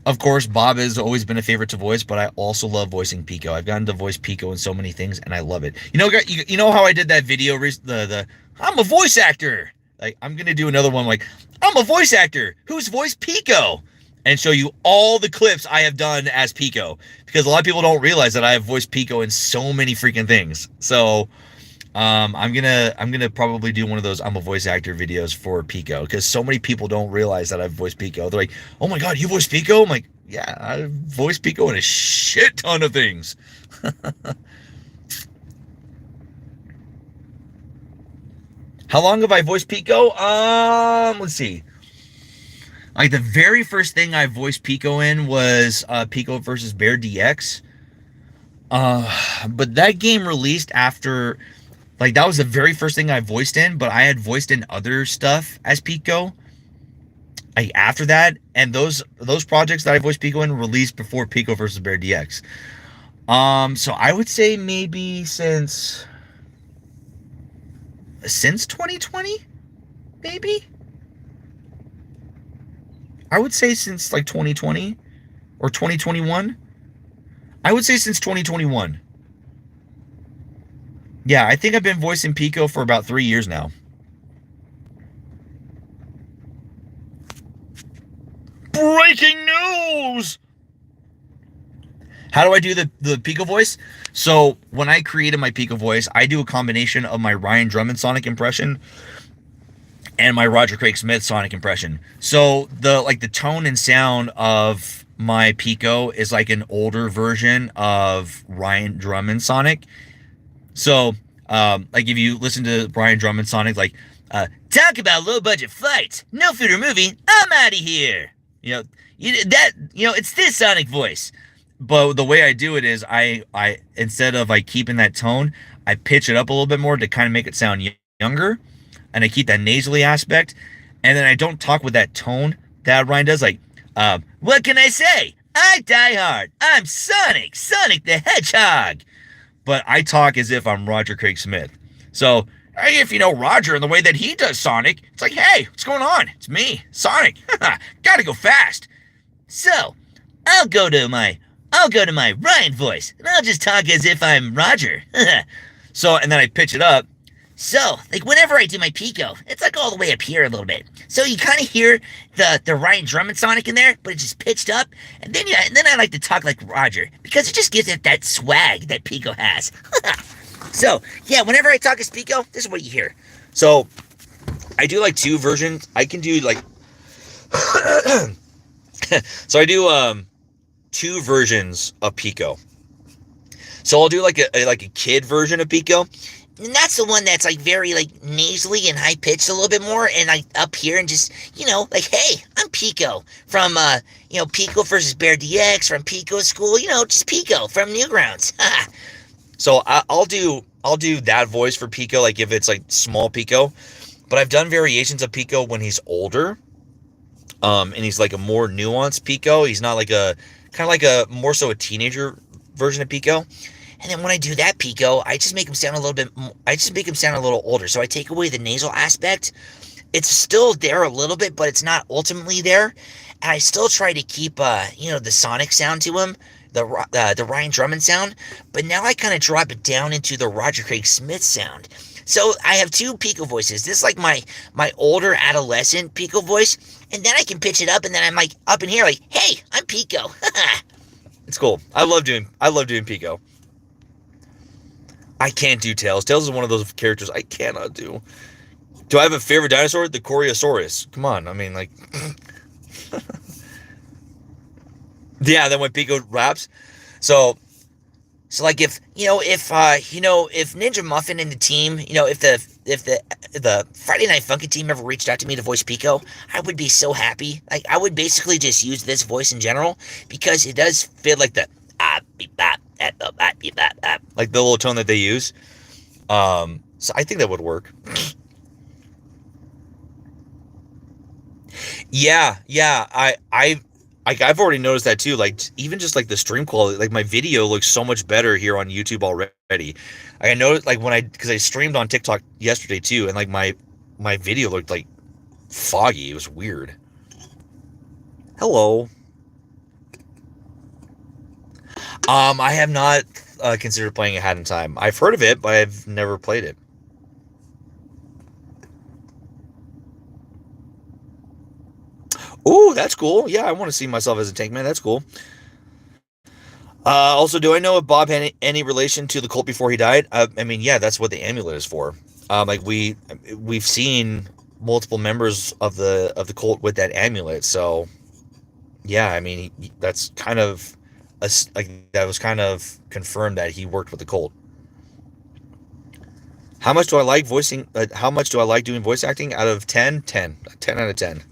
Of course, Bob has always been a favorite to voice, but I also love voicing Pico. I've gotten to voice Pico in so many things, and I love it. You know how I did that video, the I'm a voice actor. Like, I'm gonna do another one like, I'm a voice actor who's voiced Pico, and show you all the clips I have done as Pico, because a lot of people don't realize that I have voiced Pico in so many freaking things. So I'm gonna probably do one of those I'm a voice actor videos for Pico, because so many people don't realize that I've voiced Pico. They're like, oh my god, you voiced Pico? I'm like, yeah, I've voiced Pico in a shit ton of things. How long have I voiced Pico? Let's see. Like, the very first thing I voiced Pico in was Pico versus Bear DX. But that game released after, like, that was the very first thing I voiced in, but I had voiced in other stuff as Pico, like, after that, and those projects that I voiced Pico in released before Pico versus Bear DX. So I would say maybe since 2020, maybe? I would say since, like, 2020 or 2021. I would say since 2021. Yeah, I think I've been voicing Pico for about 3 years now. Breaking news! How do I do the Pico voice? So, when I created my Pico voice, I do a combination of my Ryan Drummond Sonic impression and my Roger Craig Smith Sonic impression. So, the tone and sound of my Pico is like an older version of Ryan Drummond Sonic. So, like, if you listen to Ryan Drummond Sonic, like, talk about low budget fights, no food or movie, I'm out of here. It's this Sonic voice. But the way I do it is I instead of, like, keeping that tone, I pitch it up a little bit more to kind of make it sound younger, and I keep that nasally aspect, and then I don't talk with that tone that Ryan does, like, what can I say? I die hard. I'm Sonic the Hedgehog. But I talk as if I'm Roger Craig Smith. So, if you know Roger and the way that he does Sonic, it's like, hey, what's going on? It's me, Sonic. Gotta go fast. So, I'll go to my Ryan voice, and I'll just talk as if I'm Roger. So, and then I pitch it up. So, like, whenever I do my Pico, it's like all the way up here a little bit. So you kind of hear the Ryan Drummond Sonic in there, but it's just pitched up. And then I like to talk like Roger, because it just gives it that swag that Pico has. So, yeah, whenever I talk as Pico, this is what you hear. So, I do, like, 2 versions. I can do, like... So, I do 2 versions of Pico. So, I'll do, like, a kid version of Pico. And that's the one that's, like, very, like, nasally and high-pitched a little bit more, and, like, up here, and just, like, hey, I'm Pico from, Pico versus Bear DX, from Pico School, just Pico from Newgrounds. So I'll do that voice for Pico, like, if it's, like, small Pico, but I've done variations of Pico when he's older, and he's, like, a more nuanced Pico. He's not, like, kind of like a more so a teenager version of Pico. And then when I do that Pico, I just make him sound a little older. So I take away the nasal aspect. It's still there a little bit, but it's not ultimately there. And I still try to keep, the Sonic sound to him, the Ryan Drummond sound. But now I kind of drop it down into the Roger Craig Smith sound. So I have 2 Pico voices. This is like my older adolescent Pico voice. And then I can pitch it up, and then I'm, like, up in here, like, hey, I'm Pico. It's cool. I love doing Pico. I can't do Tails. Tails is one of those characters I cannot do. Do I have a favorite dinosaur? The Coreosaurus. Come on. I mean, like... Yeah, then when Pico raps. So like, if Ninja Muffin and the team, if the Friday Night Funkin' team ever reached out to me to voice Pico, I would be so happy. Like, I would basically just use this voice in general, because it does fit like the like the little tone that they use. So So I think that would work. Yeah, yeah. I've already noticed that too. Like even just like the stream quality, like my video looks so much better here on YouTube already. I noticed like because I streamed on TikTok yesterday too, and like my video looked like foggy. It was weird. Hello. I have not considered playing it Hat in Time. I've heard of it, but I've never played it. Oh, that's cool. Yeah, I want to see myself as a tank man. That's cool. Also, do I know if Bob had any relation to the cult before he died? I mean, yeah, that's what the amulet is for. Like we've seen multiple members of the cult with that amulet. So, yeah, I mean, that's kind of like that was kind of confirmed that he worked with the cult. How much do I like voicing? How much do I like doing voice acting? Out of 10, 10. 10 out of 10.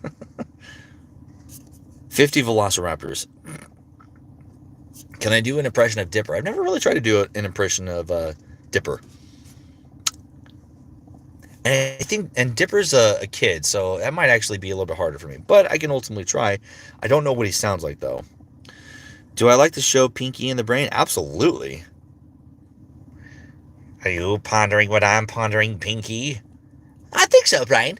50 velociraptors. Can I do an impression of Dipper? I've never really tried to do an impression of Dipper. And I think, and Dipper's a kid, so that might actually be a little bit harder for me. But I can ultimately try. I don't know what he sounds like, though. Do I like the show Pinky and the Brain? Absolutely. Are you pondering what I'm pondering, Pinky? I think so, Brian.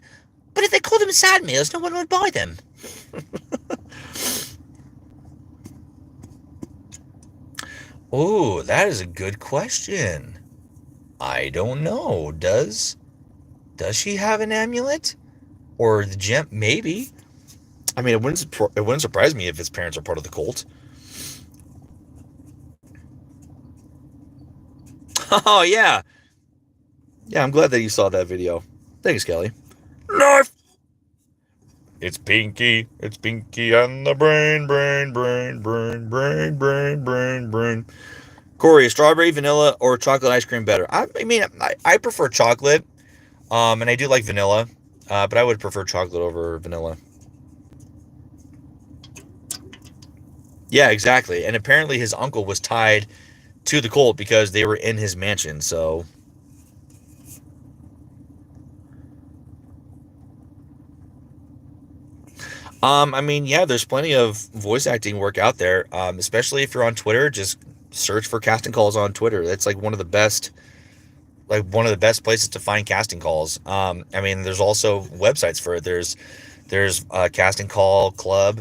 But if they called them sad meals, no one would buy them. Oh, that is a good question. I don't know. Does she have an amulet? Or the gem? Maybe. I mean, it wouldn't surprise me if his parents are part of the cult. Oh, yeah. Yeah, I'm glad that you saw that video. Thanks, Kelly. Nerf! It's Pinky and the brain. Corey, strawberry, vanilla, or chocolate ice cream better? I mean, I prefer chocolate, and I do like vanilla, but I would prefer chocolate over vanilla. Yeah, exactly. And apparently his uncle was tied to the cult because they were in his mansion, so... I mean, yeah, there's plenty of voice acting work out there, especially if you're on Twitter. Just search for casting calls on Twitter. That's like one of the best places to find casting calls. I mean, there's also websites for it. There's Casting Call Club.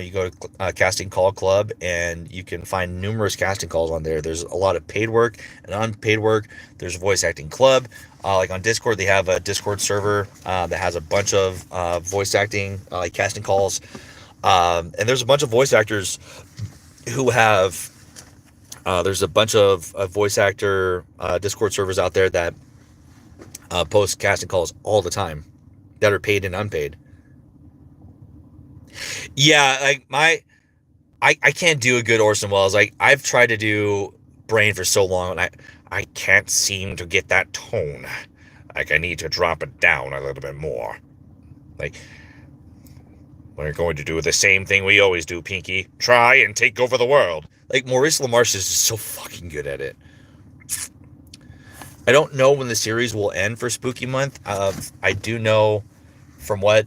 You go to Casting Call Club, and you can find numerous casting calls on there. There's a lot of paid work and unpaid work. There's Voice Acting Club. Like on Discord, they have a Discord server that has a bunch of voice acting, like casting calls. And there's a bunch of voice actors who have... there's a bunch of voice actor Discord servers out there that post casting calls all the time that are paid and unpaid. Yeah, like I can't do a good Orson Welles. Like I've tried to do Brain for so long, and I can't seem to get that tone. Like I need to drop it down a little bit more. Like we're going to do the same thing we always do, Pinky. Try and take over the world. Like Maurice LaMarche is just so fucking good at it. I don't know when the series will end for Spooky Month. I do know from what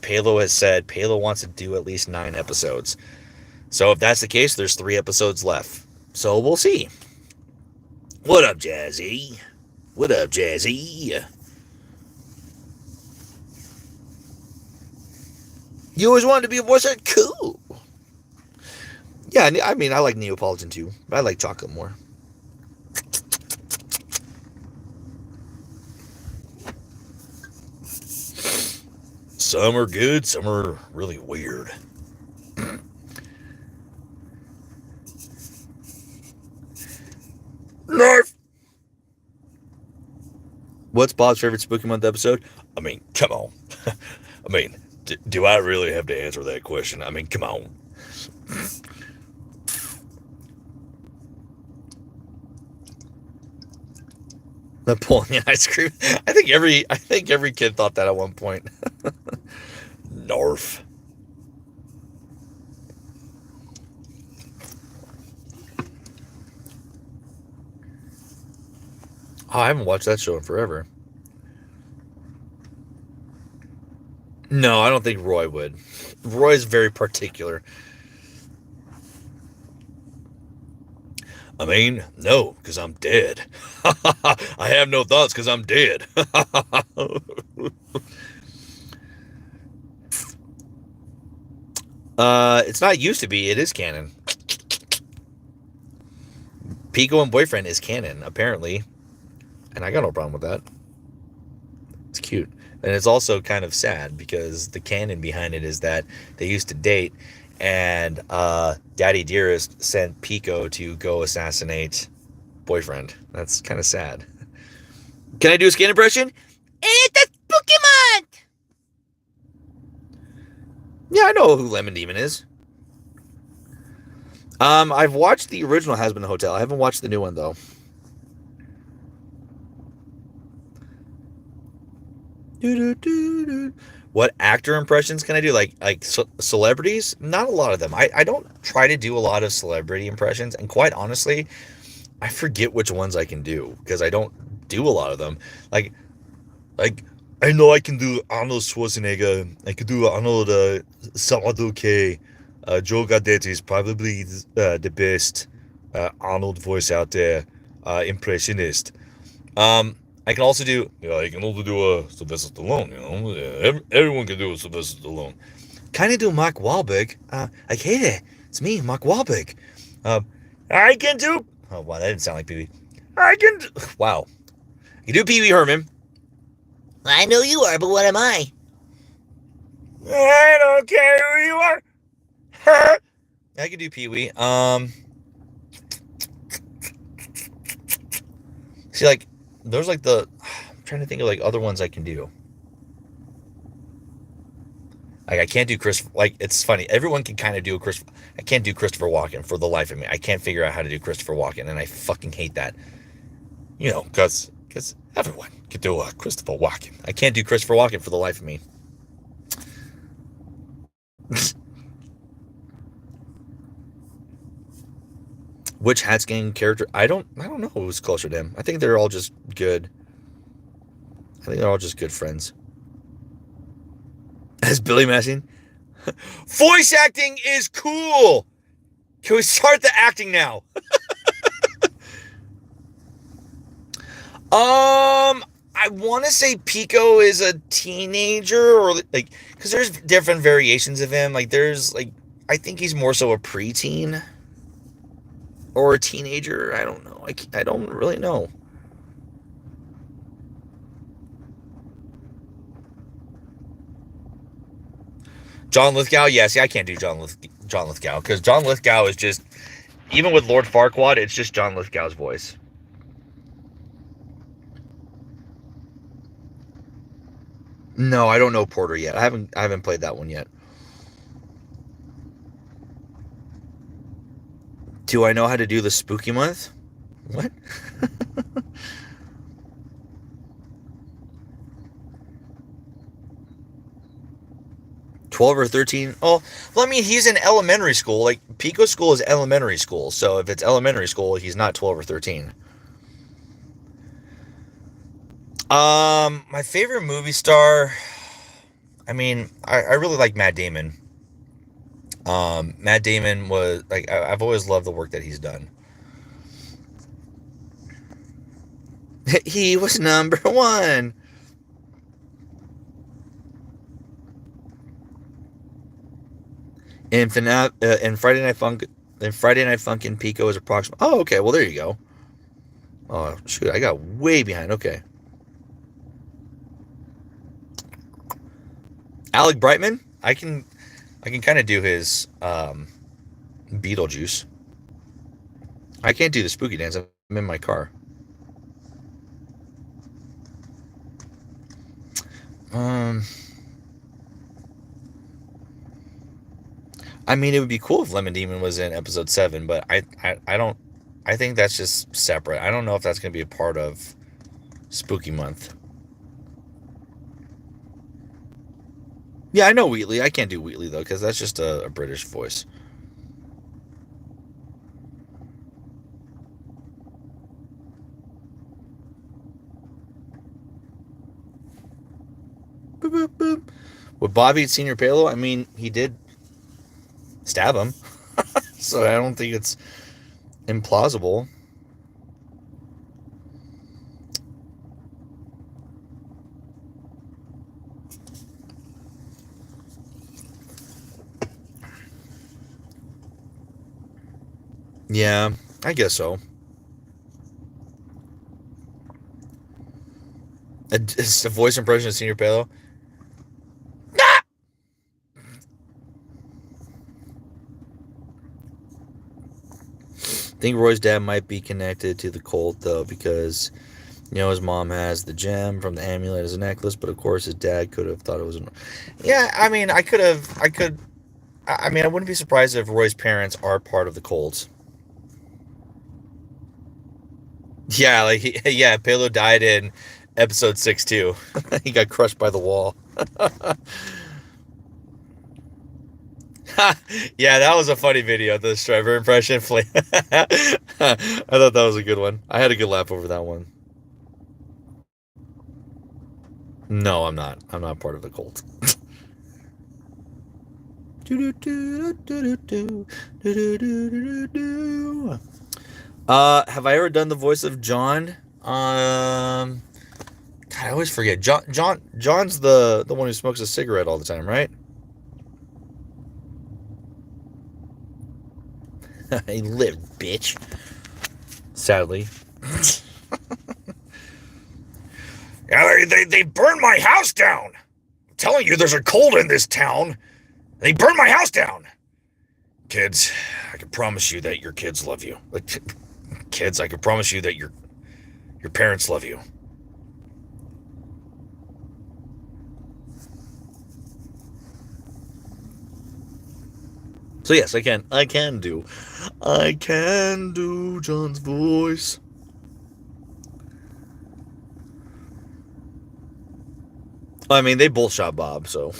Palo has said, Palo wants to do at least 9 episodes. So if that's the case, there's 3 episodes left. So we'll see. What up, Jazzy? What up, Jazzy? You always wanted to be a voice actor? Cool. Yeah, I mean, I like Neapolitan too, but I like chocolate more. Some are good, some are really weird. Nerf! What's Bob's favorite Spooky Month episode? I mean, come on. I mean, do I really have to answer that question? I mean, come on. Napoleon ice cream. I think every kid thought that at one point. Narf. Oh, I haven't watched that show in forever. No, I don't think Roy would. Roy's very particular. I mean, no, because I'm dead. I have no thoughts because I'm dead. It's not used to be. It is canon. Pico and Boyfriend is canon, apparently. And I got no problem with that. It's cute. And it's also kind of sad because the canon behind it is that they used to date, and Daddy Dearest sent Pico to go assassinate Boyfriend. That's kind of sad. Can I do a skin impression? It's Pokemon! Yeah, I know who Lemon Demon is. I've watched the original Hazbin Hotel. I haven't watched the new one though. What actor impressions can I do? Like celebrities? Not a lot of them. I don't try to do a lot of celebrity impressions, and quite honestly, I forget which ones I can do because I don't do a lot of them. Like I know I can do Arnold Schwarzenegger. I could do Arnold Salvador K. Joe Gadet is probably the best Arnold voice out there, impressionist. I can also do, I can also do Sylvester Stallone, everyone can do a Sylvester Stallone. Kind of do Mark Wahlberg. Like, hey there, it's me, Mark Wahlberg. I can do, oh wow, that didn't sound like Pee-wee. Wow. I can do Pee-wee Herman. I know you are, but what am I? I don't care who you are. I can do Pee-wee. See, like, there's like I'm trying to think of like other ones I can do. Like I can't do Chris. Like it's funny. Everyone can kind of do a Chris. I can't do Christopher Walken for the life of me. I can't figure out how to do Christopher Walken, and I fucking hate that. You know, because everyone can do a Christopher Walken. I can't do Christopher Walken for the life of me. Which Hats Gang character? I don't know who's closer to him. I think they're all just good. I think they're all just good friends. As Billy Messing. Voice acting is cool. Can we start the acting now? I want to say Pico is a teenager, or like, because there's different variations of him. Like there's like, I think he's more so a preteen or a teenager. I don't know. I don't really know. John Lithgow, yeah. See, I can't do John Lithgow because John Lithgow is just, even with Lord Farquaad, it's just John Lithgow's voice. No, I don't know Porter yet. I haven't played that one yet. Do I know how to do the spooky month? What? 12 or 13. Oh, well, I mean, he's in elementary school. Like, Pico school is elementary school. So if it's elementary school, he's not 12 or 13. My favorite movie star, I mean, I really like Matt Damon. Matt Damon was, like, I've always loved the work that he's done. He was number one. And Friday Night Funk, and Pico is approximately. Oh, okay. Well, there you go. Oh shoot, I got way behind. Okay. Alec Brightman, I can kind of do his Beetlejuice. I can't do the spooky dance. I'm in my car. I mean, it would be cool if Lemon Demon was in episode 7, but I don't. I think that's just separate. I don't know if that's going to be a part of Spooky Month. Yeah, I know Wheatley. I can't do Wheatley though, because that's just a British voice. boop, boop. Would Bobby at Senior Palo? I mean, he did stab him. So I don't think it's implausible. Yeah, I guess so. It's a voice impression of Senior Palo. I think Roy's dad might be connected to the cult, though, because, you know, his mom has the gem from the amulet as a necklace, but of course his dad could have thought it was... Yeah, I mean, I wouldn't be surprised if Roy's parents are part of the cult. Yeah, Palo died in episode 6, too. He got crushed by the wall. Yeah, that was a funny video, the Striver impression. I thought that was a good one. I had a good laugh over that one. No, I'm not. I'm not part of the cult. Have I ever done the voice of John? God, I always forget. John's the one who smokes a cigarette all the time, right? He lived, bitch. Sadly. Yeah, they burned my house down. I'm telling you, there's a cold in this town. They burned my house down. Kids, I can promise you that your kids love you. Kids, I can promise you that your parents love you. So yes, I can do John's voice. I mean, they both shot Bob, so.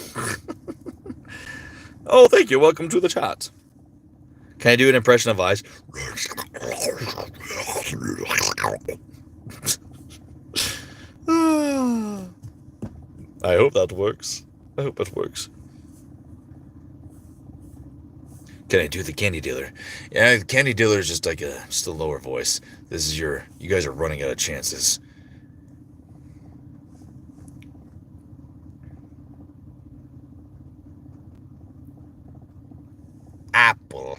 Oh, thank you. Welcome to the chat. Can I do an impression of Ice? I hope that works. I hope it works. Can I do the candy dealer? Yeah, the candy dealer is just like just a lower voice. This is you guys are running out of chances. Apple.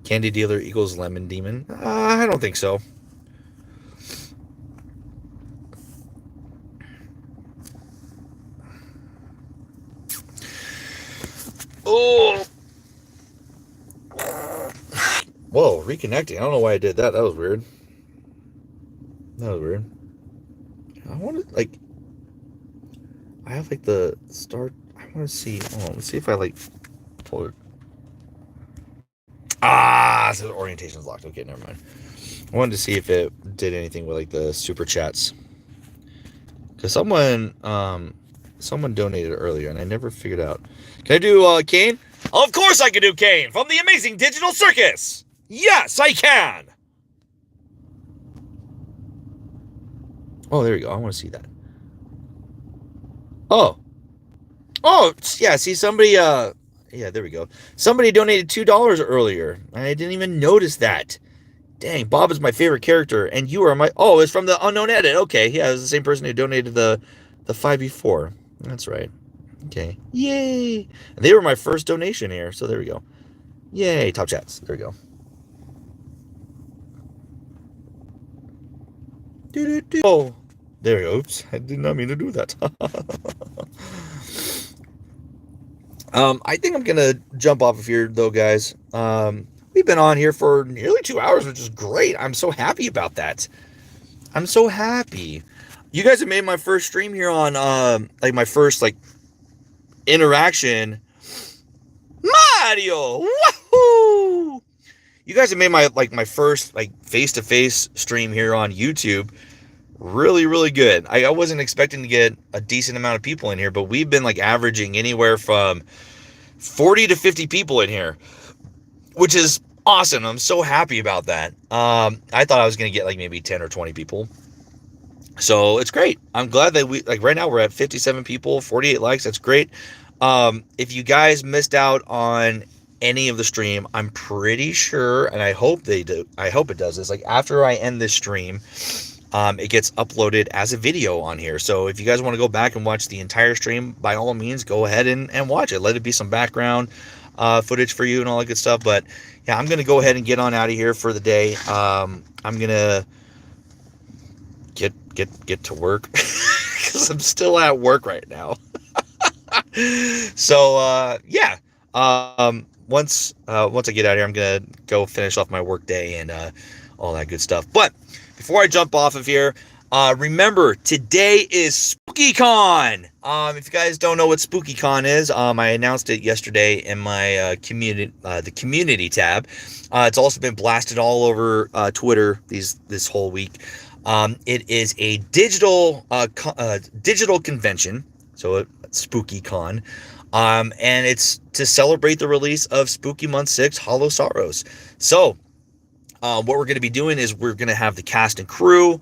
Candy dealer equals lemon demon? I don't think so. Oh! Whoa, reconnecting. I don't know why I did that. That was weird. I want to, I have, the start. I want to see. Oh, let's see if I, pull it. So the orientation is locked. Okay, never mind. I wanted to see if it did anything with, the super chats. Because someone donated earlier, and I never figured out. Can I do Kane? Of course I can do Kane from the Amazing Digital Circus. Yes, I can. Oh, there we go. I want to see that. Oh, yeah. See, somebody. Yeah, there we go. Somebody donated $2 earlier, and I didn't even notice that. Dang, Bob is my favorite character, and you are my. Oh, it's from the Unknown Edit. Okay, yeah, it's the same person who donated the 5v4. That's right. Okay, yay! And they were my first donation here, so there we go. Yay! Top chats. There we go. Oh, there we go. Oops, I did not mean to do that. I think I'm gonna jump off of here though, guys. We've been on here for nearly 2 hours, which is great. I'm so happy about that. I'm so happy. You guys have made my first stream here on my first interaction. Mario, woohoo! You guys have made my first face-to-face stream here on YouTube really, really good. I wasn't expecting to get a decent amount of people in here, but we've been averaging anywhere from 40 to 50 people in here. which is awesome. I'm so happy about that. I thought I was going to get like maybe 10 or 20 people. So it's great. I'm glad that right now we're at 57 people, 48 likes. That's great. If you guys missed out on any of the stream, I'm pretty sure, and I hope they do. I hope it does this. Like after I end this stream, it gets uploaded as a video on here. So if you guys want to go back and watch the entire stream, by all means, go ahead and watch it. Let it be some background footage for you and all that good stuff. But yeah, I'm going to go ahead and get on out of here for the day. I'm going to get to work because I'm still at work right now. So yeah, once I get out of here, I'm gonna go finish off my work day and all that good stuff. But before I jump off of here, remember today is SpookyCon. If you guys don't know what SpookyCon is, I announced it yesterday in my the community tab. It's also been blasted all over Twitter this whole week. It is a digital convention, so SpookyCon, and it's to celebrate the release of Spooky Month 6 Hollow Sorrows. So what we're going to be doing is we're going to have the cast and crew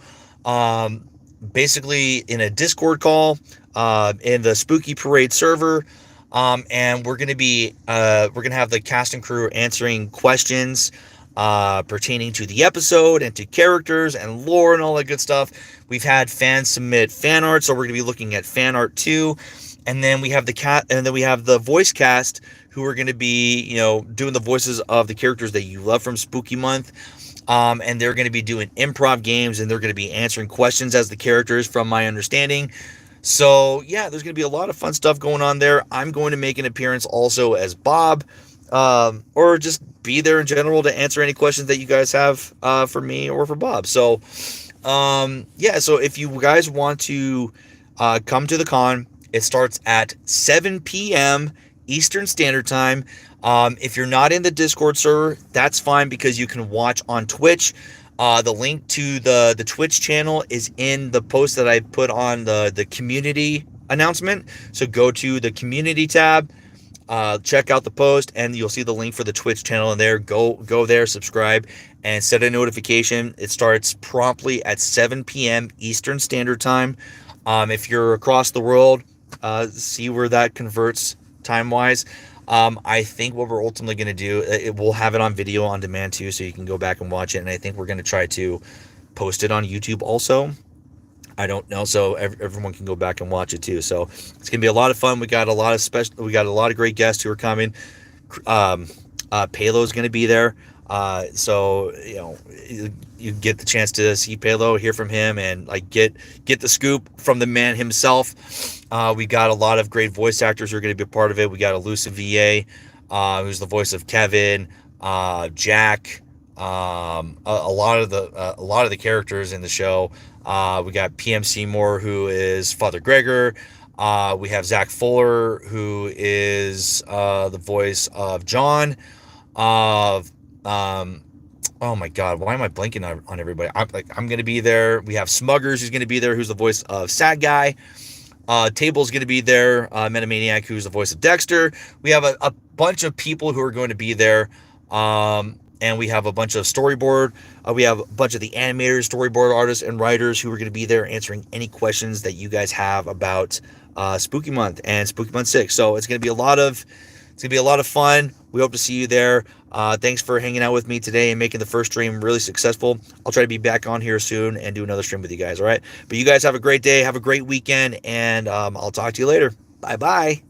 basically in a Discord call in the Spooky Parade server, and we're going to have the cast and crew answering questions pertaining to the episode and to characters and lore and all that good stuff. We've had fans submit fan art, so we're going to be looking at fan art too. And then we have the voice cast who are going to be, doing the voices of the characters that you love from Spooky Month. And they're going to be doing improv games, and they're going to be answering questions as the characters, from my understanding. So yeah, there's going to be a lot of fun stuff going on there. I'm going to make an appearance also as Bob, or just be there in general to answer any questions that you guys have for me or for Bob. So yeah, so if you guys want to come to the con, it starts at 7 p.m. Eastern Standard Time. If you're not in the Discord server, that's fine, because you can watch on Twitch. The link to the Twitch channel is in the post that I put on the community announcement. So go to the community tab, check out the post, and you'll see the link for the Twitch channel in there. Go there, subscribe, and set a notification. It starts promptly at 7 p.m. Eastern Standard Time. If you're across the world, see where that converts time-wise. I think what we're ultimately going to do, we'll have it on video on demand too, so you can go back and watch it. And I think we're going to try to post it on YouTube also. I don't know, so everyone can go back and watch it too. So it's going to be a lot of fun. We got a lot of great guests who are coming. Palo's going to be there. So you get the chance to see Palo, hear from him, and like get the scoop from the man himself. We got a lot of great voice actors who are going to be a part of it. We got Elusive VA, who's the voice of Kevin, Jack, a lot of the characters in the show. We got PM Seymour, who is Father Gregor. We have Zach Fuller, who is the voice of John. Oh my God, why am I blanking on everybody? I'm going to be there. We have Smuggers, who's going to be there, who's the voice of Sad Guy. Table's going to be there. Metamaniac, who's the voice of Dexter. We have a bunch of people who are going to be there. And we have a bunch of storyboard. We have a bunch of the animators, storyboard artists, and writers who are going to be there answering any questions that you guys have about Spooky Month and Spooky Month 6. So it's going to be a lot of fun. We hope to see you there. Thanks for hanging out with me today and making the first stream really successful. I'll try to be back on here soon and do another stream with you guys, all right? But you guys have a great day, have a great weekend, and I'll talk to you later. Bye-bye.